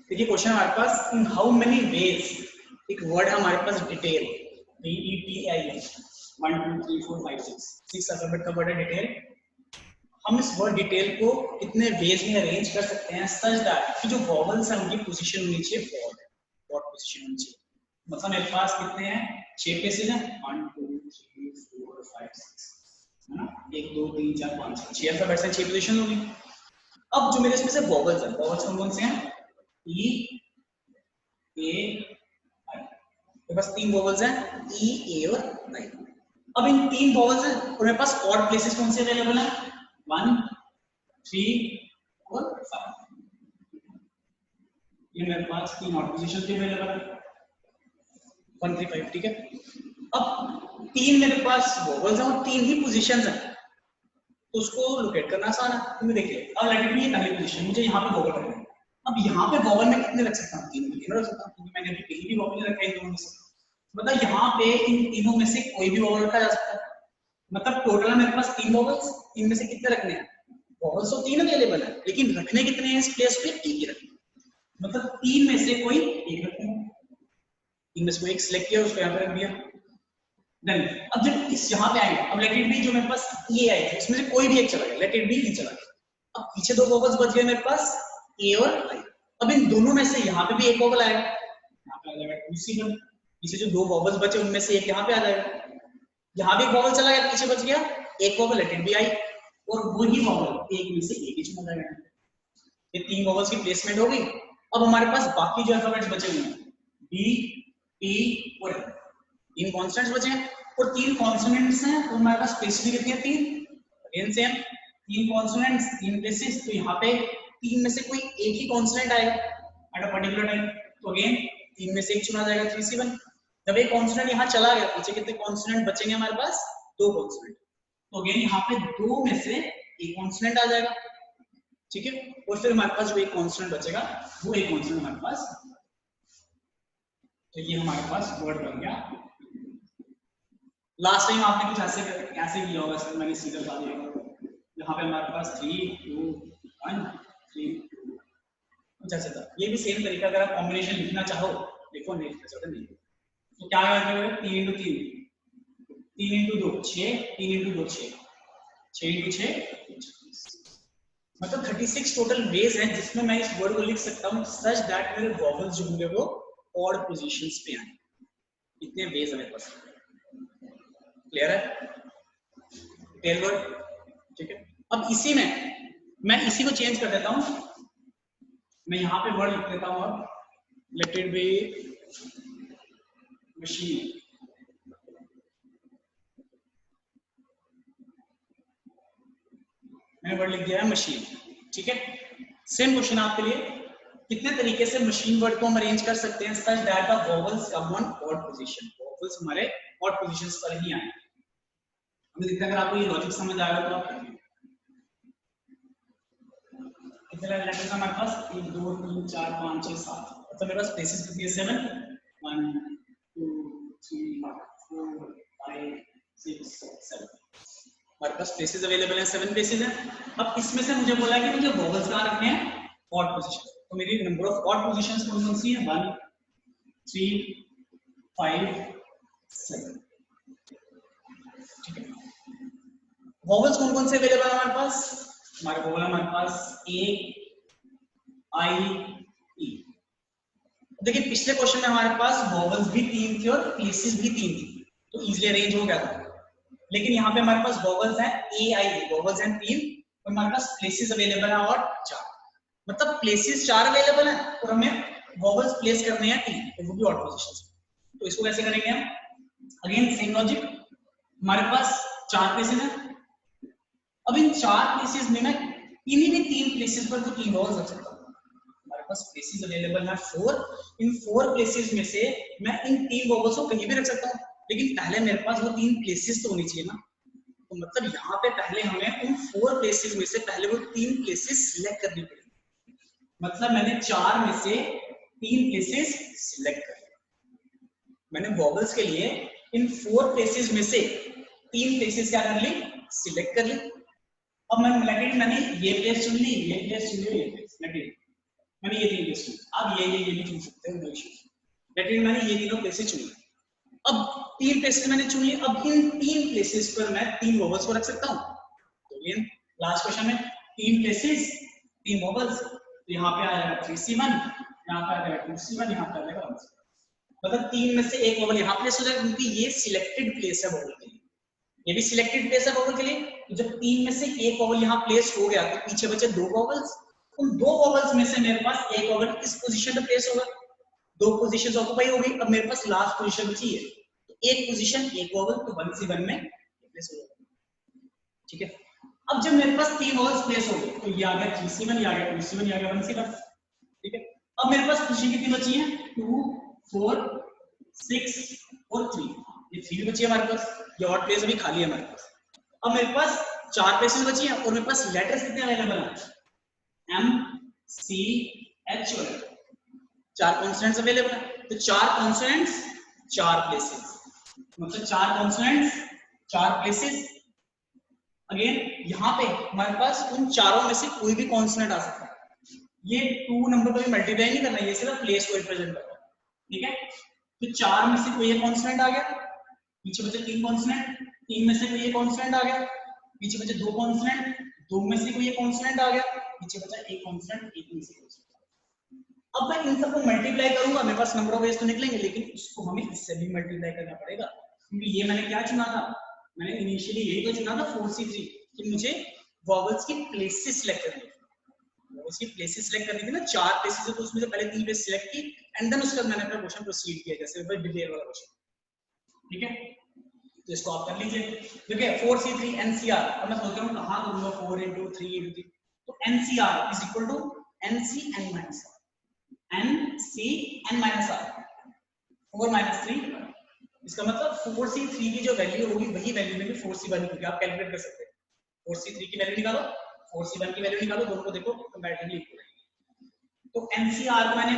देखिए क्वेश्चन हमारे पास इन हाउ मेनी वेज, एक वर्ड है हमारे पास डिटेल, DETAIL, 1 2 3 4 5 6 अल्फाबेट का वर्ड है डिटेल। हम इस वर्ड डिटेल को कितने वेज में अरेंज कर सकते हैं सच दैट कि जो वॉवल्स है उनकी पोजीशन होनी चाहिए ऑड पोजीशन होनी चाहिए। मतलब मेरे पास कितने हैं, 6 प्लेसेस हैं, 1 2 3 4 5 6, है ना, 1 2 3 4 5 6 अल्फाबेट्स हैं, 6 पोजीशन होगी। अब जो मेरे इसमें से वॉवल्स हैं, वॉवल्स कौन से हैं, E A I, मेरे पास 3 वॉवल्स हैं E A और I। अब इन 3 वॉवल्स हैं और मेरे पास ऑड प्लेसेस कौन से अवेलेबल हैं, 1 3 और 5। ये मेरे पास 3 ऑड पोजीशन पे अवेलेबल है, 1 3 5। ठीक है, अब 3 मेरे पास वॉवल्स हैं और 3 ही पोजीशंस हैं, तो उसको लोकेट करना आसान है। तुम्हें देखिए, अब लेट इट बी पहली पोजीशन, मुझे यहाँ पे वॉवल रखना है। अब यहाँ पे वॉवल में कितने रख सकता हूँ, 3 रख सकता हूँ, क्योंकि मैंने अभी कहीं भी वॉवल नहीं रखा है इन दोनों में से। मतलब यहाँ पे इन तीनों में से कोई भी वॉवल रखा जा सकता है। मतलब टोटल मेरे पास 3 वॉवल्स, इनमें से कितने रखने हैं, वॉवल्स तो 3 अवेलेबल है, लेकिन रखने कितने हैं इस प्लेस पे, एक ही रखने। मतलब 3 में से कोई एक रखना है, इनमें से कोई एक सिलेक्ट किया, उसको यहाँ पे रख दिया। देन अब जब इस यहाँ पे आएंगे, अब लेट इट बी जो मेरे पास ये आई थी इसमें से कोई भी एक चला गया, लेट इट बी चला गया। अब पीछे 2 वॉवल्स बच गए मेरे पास ए और आई। अब इन दोनों में से यहाँ पे भी एक वॉवल आएगा, यहाँ पे आ जाएगा C1। पीछे जो 2 वॉवल्स बचे उनमें से एक यहाँ पे आ जाएगा, यहाँ भी एक वॉवल चला गया, पीछे बच गया एक vowel, let it be I, और वही वॉवल एक में से एक ही चुना जाएगा। ये 3 वॉवल्स की प्लेसमेंट हो गई। अब हमारे पास बाकी जो अल्फाबेट्स बचे हुए हैं B T और L, 3 कॉन्स्टेंट्स बचे हैं और 3 कॉन्सोनेंट्स हैं, तो हमारे पास प्लेस भी कितनी है, 3। अगेन सेम 3 कॉन्सोनेंट्स 3 प्लेसेस, तो यहाँ पे 3 में से कोई एक ही कॉन्सोनेंट आएगा एट अ पर्टिकुलर टाइम, तो अगेन 3 में से एक चुना जाएगा, 3C1। जब एक कॉन्सोनेंट यहाँ चला गया, पीछे कितने कॉन्सोनेंट बचेंगे हमारे पास, 2 कॉन्सोनेंट, तो अगेन यहाँ पे 2 में से एक कॉन्सोनेंट आ जाएगा। ठीक है, और फिर हमारे पास जो एक कॉन्स्टेंट बचेगा वो एक कॉन्स्टेंट हमारे पास, तो ये हमारे पास वर्ड बन गया लास्ट टाइम आपने कुछ ऐसे किया होगा, सर मैंने सीधा बता दिया होगा। यहाँ पे हमारे पास 3 2 1 3 2 कुछ ऐसा था। ये भी सेम तरीका, अगर आप कॉम्बिनेशन लिखना चाहो देखो, नहीं लिख सकते नहीं। तो क्या करेंगे, 3 इंटू 3 3 इंटू 2 6 3 इंटू 2 6 6 इंटू 6 मतलब 36 टोटल वेज हैं जिसमें मैं इस वर्ड को लिख सकता हूँ सच दैट मेरे वॉवल्स जो होंगे वो ऑड पोजीशंस पे आए। इतने वेज है मेरे पास। क्लियर है? Clear word? ठीक है। अब इसी में मैं इसी को चेंज कर देता हूं, मैं यहां पे वर्ड लिख देता हूं, अब लेट इट बी मशीन। मैंने वर्ड लिख दिया है मशीन। ठीक है। सेम क्वेश्चन आपके लिए, कितने तरीके से मशीन वर्ड को हम अरेंज कर सकते हैं such that the vowels come on odd position. Vowels हमारे ऑड पोजीशंस पर ही आए। हमें दिखता है, अगर आपको ये लॉजिक समझ आएगा तो आप करिए। कितने लेटर्स हमारे पास 1 2 3 4 5 6 7, मतलब मेरे पास प्लेसेस कितनी है 7 1 2 3 4 5 6 7 हमारे पास प्लेसेस अवेलेबल हैं, 7 प्लेसेस हैं। अब इसमें से मुझे बोला है कि मुझे वोवेल्स कहाँ रखने हैं, ऑड पोजीशन। तो मेरी नंबर ऑफ ऑड पोजीशंस कौन कौन सी है, 1 3 5 7। ठीक है। वोवेल्स कौन कौन से अवेलेबल है हमारे पास, हमारे वोवेल हमारे पास ए आई ई। देखिए पिछले क्वेश्चन में हमारे पास वोवेल्स भी 3 थी और प्लेसेस भी 3 थी, तो इजीली अरेंज हो गया था। लेकिन यहाँ पे हमारे पास वोवेल्स हैं ए आई ई, वोवेल्स हैं 3 और हमारे पास प्लेसेस अवेलेबल है और 4, मतलब प्लेसेस 4 अवेलेबल है और हमें वोवेल्स प्लेस करने हैं 3, तो वो भी ऑड पोजीशन। तो इसको कैसे करेंगे हम, अगेन सेम लॉजिक, हमारे पास 4 प्लेसेस हैं। अब इन 4 प्लेसेस में मैं किन्हीं भी 3 प्लेसेस पर तो 3 वोवेल्स रख सकता हूँ। हमारे पास प्लेसेस अवेलेबल है 4, इन 4 प्लेसेस में से मैं इन 3 वोवेल्स को कहीं भी रख सकता हूँ, लेकिन पहले मेरे पास वो 3 प्लेसेस तो होनी चाहिए ना। तो मतलब यहाँ पे पहले हमें उन 4 प्लेसेस में से पहले वो 3 प्लेसेस सिलेक्ट करनी पड़ेगी। मतलब मैंने 4 में से 3 प्लेसेस सिलेक्ट कर लिए। मैंने वोवेल्स के लिए इन 4 प्लेसेस में से 3 प्लेसेस क्या कर ली, सिलेक्ट कर ली। अब मैंने ये प्लेस चुन ली, ये प्लेस चुन ली, ये प्लेस मैंने ये 3 प्लेस चुन, अब ये भी चुन सकते हो, नो इश्यूज। लेकिन मैंने ये तीनों प्लेसेस चुन ली। अब 3 प्लेसेस मैंने चुन लिए, अब इन 3 प्लेसेस पर मैं 3 वोवेल्स को रख सकता हूँ। तो ये लास्ट क्वेश्चन में 3 प्लेसेस 3 वोवेल्स, तो यहाँ पे आ जाएगा 3C1, यहाँ पे आ जाएगा 2C1, यहाँ पे आ जाएगा 1C1। मतलब 3 में से एक वोवेल यहाँ प्लेस हो जाएगा क्योंकि ये सिलेक्टेड प्लेस है वोवेल के लिए, ये भी सिलेक्टेड प्लेस है वोवेल के लिए। तो जब 3 में से एक वोवेल यहाँ प्लेस हो गया तो पीछे बचे 2 वोवेल्स, उन 2 वोवेल्स में से मेरे पास एक वोवेल इस पोजीशन पे प्लेस होगा, 2 पोजीशंस ऑक्यूपाई हो गई। अब मेरे पास लास्ट पोजीशन बची है, तो एक पोजीशन एक वोवेल, तो 1C1 में प्लेस हो जाएगा। ठीक है। अब जब मेरे पास 3 वोवेल्स प्लेस हो गए, तो ये आ गया 3C1, ये आ गया 2C1, ये आ गया 1C1। ठीक है। अब मेरे पास पोजीशन कितनी बची है, 2 4 6 और 3, ये 3 भी बची है हमारे पास, ये ऑड प्लेस अभी खाली है हमारे पास। अब मेरे पास 4 प्लेसेस बची हैं और मेरे पास लेटर्स कितने अवेलेबल हैं, M C H और 4 कॉन्सोनेंट्स अवेलेबल हैं। तो 4 कॉन्सोनेंट्स 4 प्लेसेस, मतलब 4 कॉन्सोनेंट्स 4 प्लेसेस। अगेन यहाँ पे हमारे पास उन चारों में से कोई भी कॉन्सोनेंट आ सकता है, ये 2 नंबर को भी मल्टीप्लाई नहीं करना, ये सिर्फ प्लेस को रिप्रेजेंट करता है। ठीक है। तो 4 में से कोई एक कॉन्सोनेंट आ गया, पीछे बचे 3 कॉन्सोनेंट, 3 में से कोई एक कॉन्सोनेंट आ गया, पीछे बचे 2 कॉन्सोनेंट, 2 में से कोई एक कॉन्सोनेंट आ गया, पीछे बचा एक कॉन्सोनेंट, एक में से कॉन्सोनेंट। अब मैं इन सबको मल्टीप्लाई करूंगा, मेरे पास नंबर ऑफ वेज तो निकलेंगे, लेकिन उसको हमें इससे भी मल्टीप्लाई करना पड़ेगा, क्योंकि ये मैंने क्या चुना था, मैंने इनिशियली यही तो चुना था 4C3 कि मुझे वोवेल्स की प्लेसेस सिलेक्ट करनी है, वोवेल्स की प्लेसेस सिलेक्ट करनी थी ना, 4 प्लेसेस है तो उसमें से पहले 3 प्लेस सिलेक्ट की एंड देन उसके बाद मैंने अपना क्वेश्चन प्रोसीड किया, जैसे भाई डिटेल वाला क्वेश्चन। ठीक है। तो इसको आप कर लीजिए। देखिए 4C3 NCR, अब मैं सोच रहा हूँ कहाँ करूँगा 4 into 3 into 3, तो NCR is equal to NC n minus R, NC n minus R, 4 minus 3, इसका मतलब 4C3 की जो वैल्यू होगी वही वैल्यू में भी 4C1 होगी, आप कैलकुलेट कर सकते हैं। 4C3 की वैल्यू निकालो, 4C1 की वैल्यू निकालो, दोनों को देखो कंपैरेटिवली इक्वल है। तो NCR को मैंने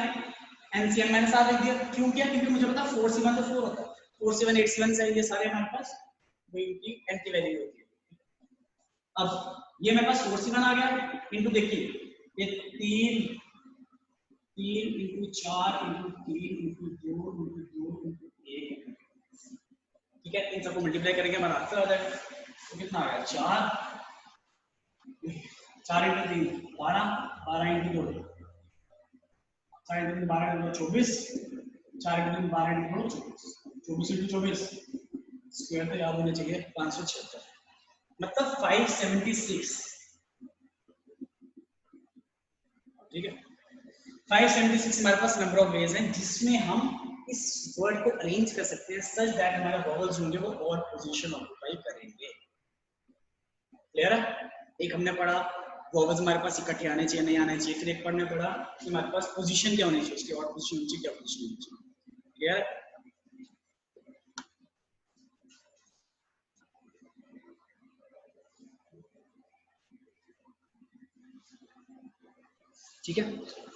NC n minus R लिख दिया, क्यों किया, क्योंकि मुझे पता 4C1 तो 4 होता है, 4C1 8C1 से ये सारे हमारे पास वो इनकी n की वैल्यू होती है। अब ये मेरे पास 4c1 आ गया इनटू, देखिए ये 3 into 4 into 3 into 2 into 2 into 1, ठीक है। इन सबको मल्टीप्लाई करेंगे हमारा आंसर आ जाएगा। तो कितना आ गया 4 into 3 12, 12 into 2 4 into 3 12 into 24, 4 into 3 12 into 2 24 into 24 square तो याद होना चाहिए 576, मतलब 576, ठीक है। 576 हमारे पास नंबर ऑफ वेज हैं जिसमें हम इस वर्ड को अरेंज कर सकते हैं सच दैट हमारे वॉवल्स होंगे वो और पोजीशन ऑक्यूपाई करेंगे। क्लियर है? एक हमने पढ़ा वॉवल्स हमारे पास इकट्ठे आने चाहिए नहीं आने चाहिए, फिर एक पढ़ने पड़ा कि हमारे पास पोजीशन क्या होनी चाहिए, उसकी और पोजीशन होनी चाहिए, क्या पोजीशन होनी चाहिए। क्लियर? ठीक है,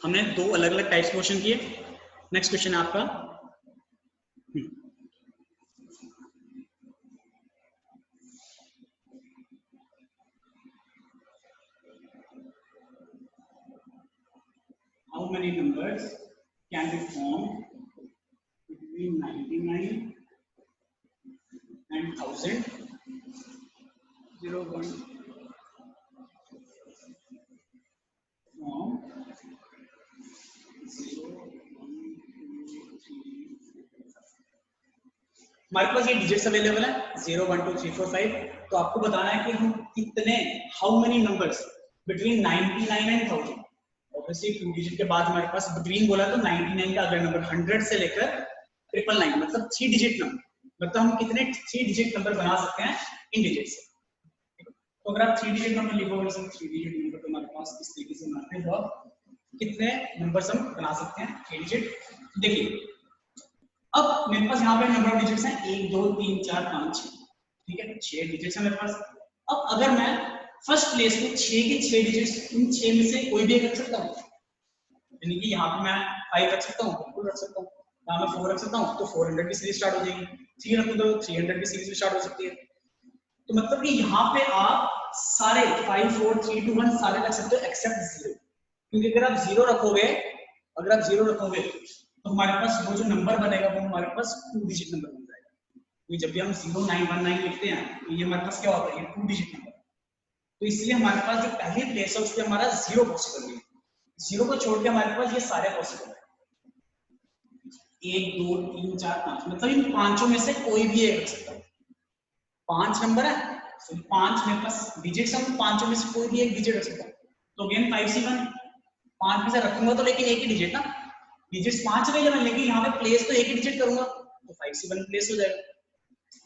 हमने दो अलग अलग टाइप्स क्वेश्चन किए। नेक्स्ट क्वेश्चन है आपका how many numbers can be formed between 99 and 1000 0 1 from 0 1 2 3 हमारे पास ये डिजिट्स अवेलेबल है 0 1 2 3 4 5। तो आपको बताना है कि हम कितने how many numbers between 99 and 1000। Obviously 2 digit के बाद हमारे पास बिटवीन बोला तो 99 का अगला नंबर 100 से लेकर 999 मतलब 3 डिजिट नंबर, मतलब हम कितने 3 डिजिट नंबर बना सकते हैं इन डिजिट से। तो अगर आप 3 डिजिट नंबर लिखोगे तो 3 डिजिट नंबर तो हमारे पास इस तरीके से बनाते हैं कितने नंबर्स हम बना सकते हैं 3 डिजिट। देखिए अब मेरे पास यहाँ पे नंबर ऑफ डिजिट्स हैं 1 2 3 4 5 6, ठीक है 6 डिजिट्स हैं मेरे पास। अब अगर मैं फर्स्ट प्लेस में 6 के 6 डिजिट्स इन 6 में से कोई भी एक रख सकता हूँ, यानी कि यहाँ पे मैं 5 रख सकता हूँ, 2 रख सकता हूँ, यहाँ मैं 4 रख सकता हूँ तो 400 की सीरीज स्टार्ट हो जाएगी, 3 रखूँ तो 300 की सीरीज स्टार्ट हो सकती है। तो मतलब कि यहाँ पे आप सारे 5 4 3 2 1 सारे रख सकते हो एक्सेप्ट 0, क्योंकि अगर आप 0 रखोगे तो हमारे पास वो जो नंबर बनेगा वो हमारे पास 2 डिजिट नंबर बन जाएगा। तो जब भी हम 0919 लिखते हैं तो ये हमारे पास क्या होता है, ये 2 डिजिट नंबर। तो इसलिए हमारे पास जो पहली प्लेस है उस पर हमारा 0 पॉसिबल नहीं है, 0 को छोड़ के हमारे पास ये सारे पॉसिबल है 1 2 3 4 5, मतलब इन पांचों में से कोई भी एक रख सकता है। 5 नंबर है तो 5 मेरे पास डिजिट्स है, पांचों में से कोई भी एक डिजिट रख सकता हूँ। तो अगेन 5 से 1 5 में से रखूंगा तो लेकिन एक ही डिजिट ना, डिजिट्स 5 रहे मैं, लेकिन यहाँ पे प्लेस तो एक ही डिजिट करूंगा तो 5 से 1 प्लेस हो जाएगा,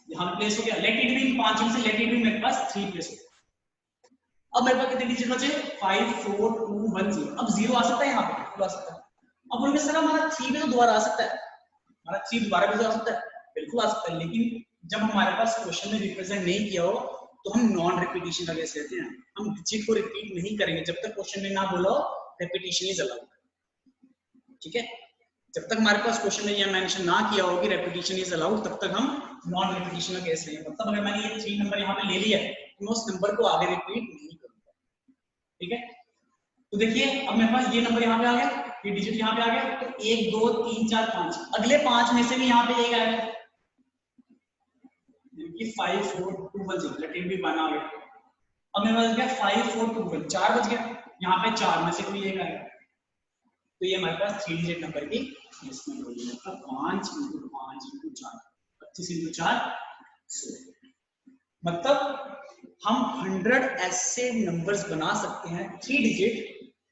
यहाँ पे प्लेस हो गया। लेट इट बी 5 में से लेट इट बी मेरे पास 3 प्लेस हो गया। अब मेरे पास कितने डिजिट बचे 5 4 2 1 0। अब 0 आ सकता है यहाँ पे, बिल्कुल आ सकता है। अब उनमें सर हमारा 3 भी तो दोबारा आ सकता है, हमारा 3 दोबारा भी तो आ सकता है, बिल्कुल आ सकता है। लेकिन जब हमारे पास क्वेश्चन में रिप्रेजेंट नहीं किया हो तो हम नॉन रिपीटिशन का केस लेते हैं, हम डिजिट को रिपीट नहीं करेंगे जब तक क्वेश्चन में ना बोलो रिपीटिशन इज अलाउड, ठीक है। जब तक हमारे पास क्वेश्चन में ये मेंशन ना किया हो कि रेपिटेशन इज अलाउड तब तक हम नॉन रेपिटेशन का केस लेंगे। मतलब अगर मैंने ये 3 नंबर यहाँ पे ले लिया है तो मैं उस नंबर को आगे रिपीट नहीं करूंगा, ठीक है। तो देखिए अब मेरे पास ये नंबर यहाँ पे आ गया, ये डिजिट यहाँ पे आ गया, तो 1 2 3 4 5 अगले 5 में से भी यहाँ पे एक आएगा, 5 4 2 1 0 लेट इट बी 1 आ गया। अब मेरे पास गया 5 4 2 1 4 बच गया, यहाँ पे 4 में से कोई एक आएगा, तो ये हमारे पास 3 डिजिट नंबर की लिस्ट में होगी, मतलब 5 इंटू 5 इंटू 4 25 इंटू 4 16। मतलब हम 100 ऐसे नंबर्स बना सकते हैं 3 डिजिट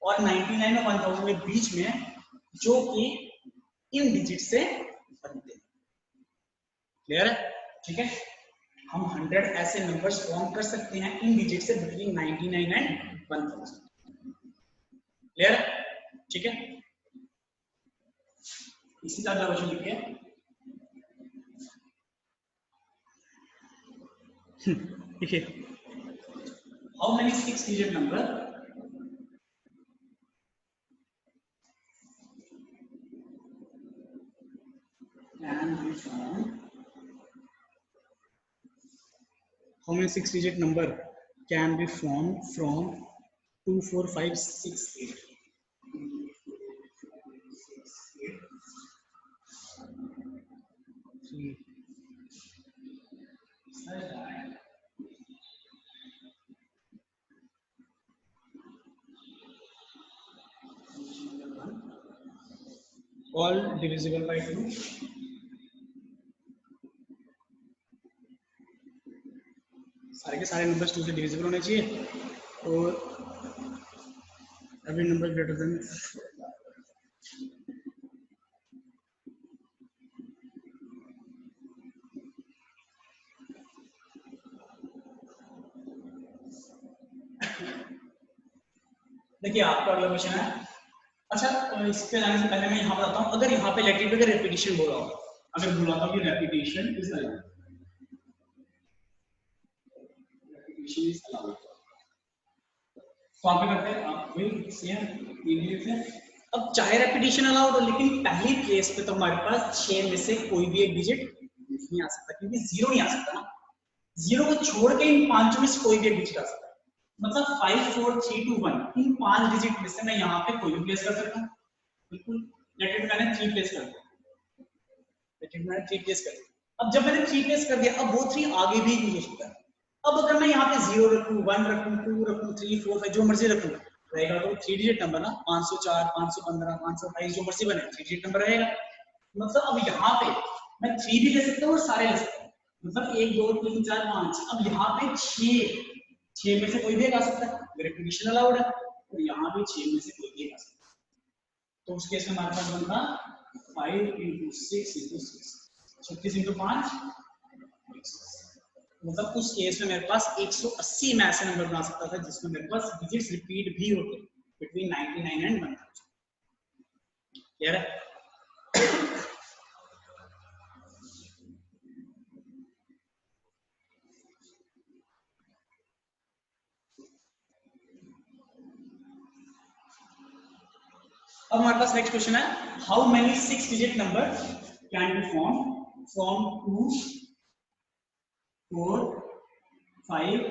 और 99 और 1000 के बीच में जो कि इन डिजिट से बनते हैं। क्लियर है? ठीक है, हम 100 ऐसे नंबर्स फॉर्म कर सकते हैं इन डिजिट से बिटवीन 99 एंड 1000। क्लियर है? ठीक है, इसी का अगला क्वेश्चन लिखिए। देखिए how many 6 digit number can be found how many 6-digit number can be formed from 2, 4, 5, 6, 8? All divisible by 2. सारे के सारे नंबर्स 2 से डिविजिबल होने चाहिए और every number greater than देखिए आपका अगला क्वेश्चन है। अच्छा इस पे जाने से पहले मैं यहाँ बताता हूँ, अगर यहाँ पे लेटेड का रेपिटेशन बोला हो, अगर बुलाता हूँ कि repetition is allowed, repetition is allowed, तो आप क्या करते हैं, आप वही सेम ये लिखते हैं। अब चाहे रेपिटेशन अलाउड हो, लेकिन पहली केस पे तो हमारे पास 6 में से कोई भी एक डिजिट नहीं आ सकता, क्योंकि 0 नहीं आ सकता ना, 0 को छोड़ के इन 5 में से कोई भी एक डिजिट आ सकता है। मतलब 5, 4, 3, 2, 1 इन 5 डिजिट में से मैं यहाँ पे कोई भी प्लेस कर सकता हूँ। बिल्कुल लेटेड मैंने 3 प्लेस कर दिया, लेटेड मैंने 3 प्लेस कर दिया। अब जब मैंने 3 प्लेस कर दिया, अब वो 3 आगे भी यूज हो सकता है। अब अगर मैं यहाँ पे 0 रखूँ, 1 रखूँ, 2 रखूँ, 3, 4, 5 जो मर्जी रखूँ, रहेगा तो 3 डिजिट नंबर ना, 504, 515, 522 जो मर्जी बने 3 डिजिट नंबर रहेगा। मतलब अब यहाँ पे मैं 3 भी ले सकता हूँ और सारे ले सकता हूँ, मतलब 1, 2, 3, 4, 5। अब यहाँ पे 6 में से कोई भी एक आ सकता है, रेपिटेशन अलाउड है, और यहाँ भी 6 में से कोई भी एक आ सकता है। तो उस केस में हमारे पास बनता 5 × 6 × 6, 36 × 5, मतलब उस केस में मेरे पास 180 में ऐसे नंबर बना सकता था जिसमें मेरे पास डिजिट्स रिपीट भी होते बिटवीन 99 एंड 1000। क्लियर है? अब हमारे पास नेक्स्ट क्वेश्चन है, how many 6 digit number can be form from 2, 4, 5,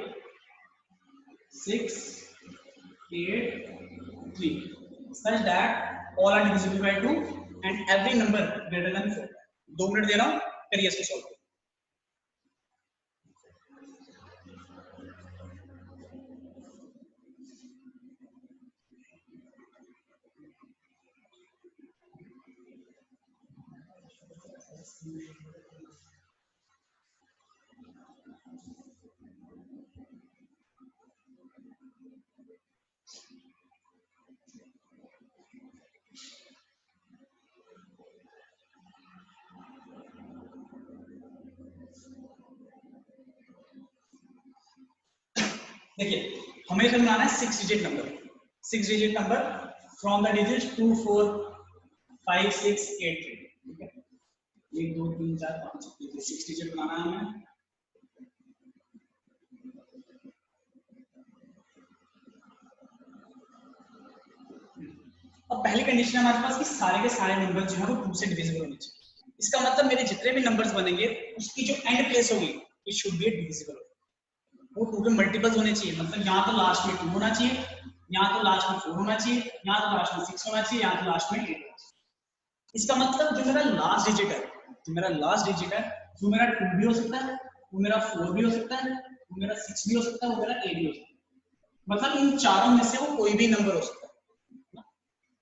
6, 8, 3 such that all are divisible by 2 and every number greater than 4। 2 minute दे रहा हूं, करिए इसको सॉल्व। देखिए हमें इसे बनाना है 6 digit number, 6 digit number from the digit 2, 4, 5, 6, 8, 3। ठीक है, 1, 2, 3, 4, 5, 6 डिजिट बनाना है हमें। अब पहली कंडीशन है हमारे पास कि सारे के सारे नंबर जो है वो 2 से डिविजिबल होने चाहिए। इसका मतलब मेरे जितने भी नंबर्स बनेंगे उसकी जो एंड प्लेस होगी इट शुड बी डिविजिबल, वो 2 के मल्टीपल्स होने चाहिए। मतलब यहाँ तो लास्ट में 2 होना चाहिए, यहाँ तो लास्ट में 4 होना चाहिए, यहाँ तो लास्ट में 6 होना चाहिए, यहाँ तो लास्ट में 8 होना चाहिए। इसका मतलब जो मेरा लास्ट डिजिट है, जो मेरा लास्ट डिजिट है वो मेरा 2 भी हो सकता है, वो मेरा 4 भी हो सकता है, वो मेरा 6 भी हो सकता है, वो मेरा 8 भी हो सकता है। मतलब इन चारों में से वो कोई भी नंबर हो सकता है,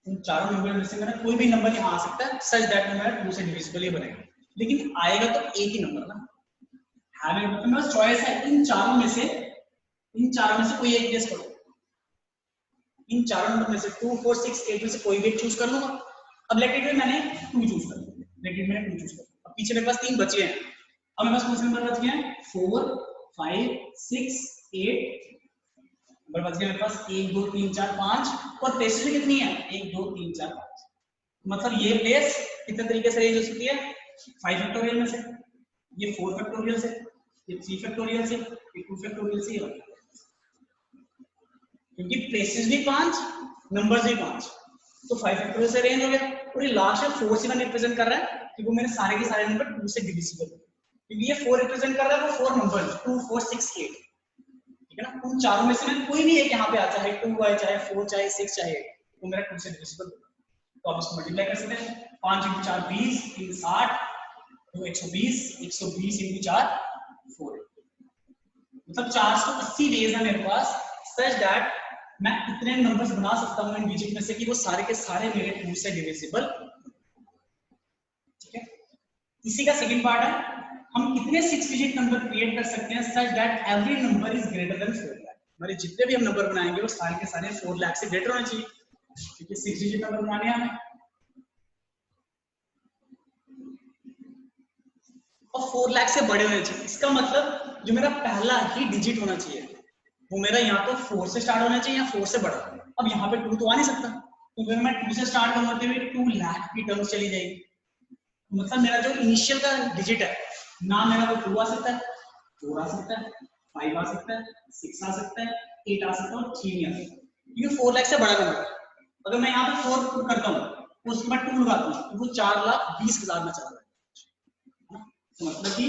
इन चारों नंबर में से मेरा कोई भी नंबर यहाँ आ सकता है सच दैट मेरा 2 से डिविजिबल ही बनेगा। लेकिन आएगा तो एक ही नंबर ना, हमें मतलब मेरा चॉइस है इन चारों में से कोई एक गेस करो। इन चारों नंबर में से 2, 4, 6, 8 में से कोई भी एक चूज कर लूंगा। अब लेटेड में मैंने 2 चूज कर लिया, लेटेड में 2 चूज कर। अब पीछे मेरे पास 3 बचे हैं, अब मेरे पास कौन से नंबर बच गए हैं 4, 5, 6, 8 नंबर बच गए मेरे पास 1, 2, 3, 4, 5 और प्लेसेस भी कितनी है 1, 2, 3, 4, 5। मतलब ये प्लेस कितने तरीके से रेंज हो सकती है 5 फैक्टोरियल में से, ये 4 फैक्टोरियल से, ये 3 फैक्टोरियल से, ये 2 फैक्टोरियल से, ये क्योंकि प्लेसेस भी 5 नंबर्स भी 5 तो 5 फैक्टोरियल से रेंज हो गया। और ये लास्ट में 4 से मैंने रिप्रेजेंट कर रहा है कि वो मेरे सारे के सारे नंबर 2 से डिविजिबल। क्योंकि ये 4 रिप्रेजेंट कर रहा है वो 4 नंबर्स 2 4 6 8, ठीक है ना। उन चारों में से मैं कोई भी एक यहाँ पे आता है, 2 आए चाहे 4 चाहे 6 चाहे 8, वो मेरा 2 से डिविजिबल होगा। तो आप इसको मल्टीप्लाई कर सकते हैं, 5 × 4 20, 3 60, 2 120, 120 × 4 4, मतलब 480 डेज है मेरे पास, सच दैट मैं इतने नंबर्स बना सकता हूँ इन डिजिट में से कि वो सारे के सारे मेरे 2 से डिविजिबल, ठीक है। इसी का सेकंड पार्ट है, हम कितने 6 डिजिट नंबर क्रिएट कर सकते हैं such that every number is greater than 4 lakh. हमारे जितने भी हम नंबर बनाएंगे वो सारे के सारे 4 लाख से ग्रेटर होने चाहिए, क्योंकि 6 डिजिट नंबर बनाने हैं हमें, और 4 लाख से बड़े होने चाहिए। इसका मतलब जो मेरा पहला ही डिजिट होना चाहिए वो मेरा यहाँ पर 4 से स्टार्ट होना चाहिए या 4 से बड़ा। अब यहाँ पे 2 तो आ नहीं सकता, तो अगर मैं 2 से स्टार्ट करूंगा तो 2 लाख की टर्म्स चली जाएगी, मतलब मेरा जो इनिशियल का डिजिट है ना मेरा वो 2 आ सकता है, 4 आ सकता है, 5 आ सकता है, 6 आ सकता है, 8 आ सकता है और 3 नहीं आ सकता, क्योंकि 4 लाख से बड़ा नंबर है। अगर मैं यहाँ पे 4 करता हूँ उसके बाद 2 लगाता हूँ तो वो 4,20,000 में चला जाएगा। मतलब कि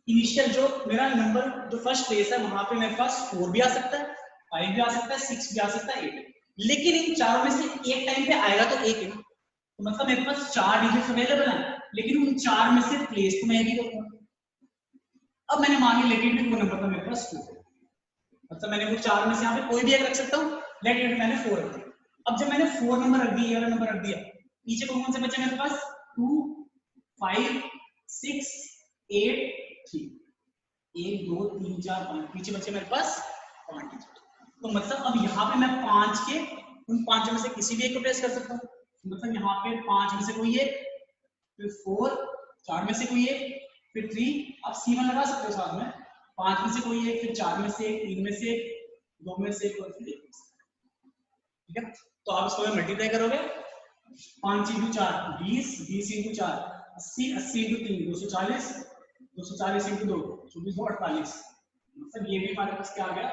इनिशियल जो मेरा नंबर जो फर्स्ट प्लेस है वहां पे मेरे पास 4 भी आ सकता है, 5 भी आ सकता है, 6 भी आ सकता है, 8, लेकिन इन चारों में से एक टाइम पे आएगा तो एक है ना, तो मतलब मेरे पास 4 डिजिट्स अवेलेबल हैं, लेकिन उन 4 में से प्लेस तो मैं भी करूंगा। अब मैंने मान लिया लेट इट बी वो नंबर था मेरे पास 2, मतलब मैंने वो 4 में से यहाँ पे कोई भी एक रख सकता हूँ, लेट इट मैंने 4 रख दिया। अब जब मैंने 4 नंबर रख दिया, ये वाला नंबर रख दिया, पीछे कौन से बचे मेरे पास 2 5 6 8 3, 1 2 3 4 5, पीछे बचे मेरे पास 5 डिजिट। तो मतलब अब यहाँ पे मैं 5 के उन 5 में से किसी भी एक को प्लेस कर सकता हूँ, मतलब यहाँ पे 5 में से कोई एक, फिर 4 4 में से कोई एक, फिर 3, आप C1 लगा सकते हो साथ में, 5 में से कोई एक, फिर 4 में से एक, 3 में से एक, 2 में से एक और फिर 1 में से, ठीक है। तो आप इसको मल्टीप्लाई करोगे, 5 × 4 20, 20 × 4 80, 80 × 3 240, 240 × 2 2448, मतलब ये भी हमारे पास क्या आ गया,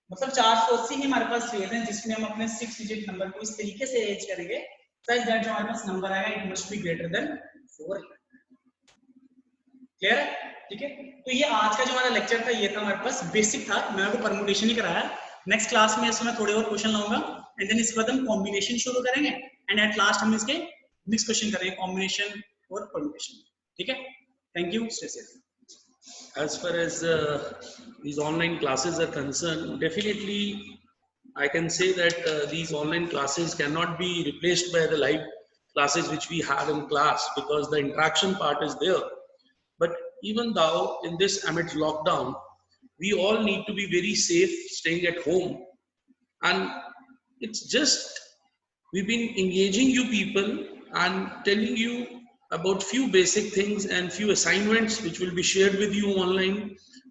मतलब 480 ही हमारे पास फेज है जिसमें हम अपने 6 डिजिट नंबर को इस तरीके से अरेंज करेंगे सच दैट जो हमारे पास नंबर आएगा it must be greater than 4। Clear है, ठीक है। तो ये आज का जो हमारा लेक्चर था ये था हमारे पास बेसिक था, मैंने आपको परमुटेशन ही कराया। नेक्स्ट क्लास में इसमें थोड़े और क्वेश्चन लाऊंगा एंड देन इसके बाद हम कॉम्बिनेशन शुरू करेंगे एंड एट लास्ट हम इसके मिक्स क्वेश्चन करेंगे कॉम्बिनेशन और परमुटेशन, ठीक है। Thank you, stay safe. As far as these online classes are concerned, definitely I can say that these online classes cannot be replaced by the live classes which we have in class, because the interaction part is there. But even though in this amidst lockdown, we all need to be very safe staying at home, and it's just we've been engaging you people and telling you about few basic things and few assignments which will be shared with you online,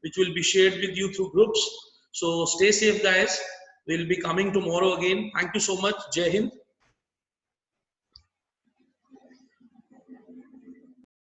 which will be shared with you through groups. So stay safe guys, we'll be coming tomorrow again. Thank you so much. Jai Hind.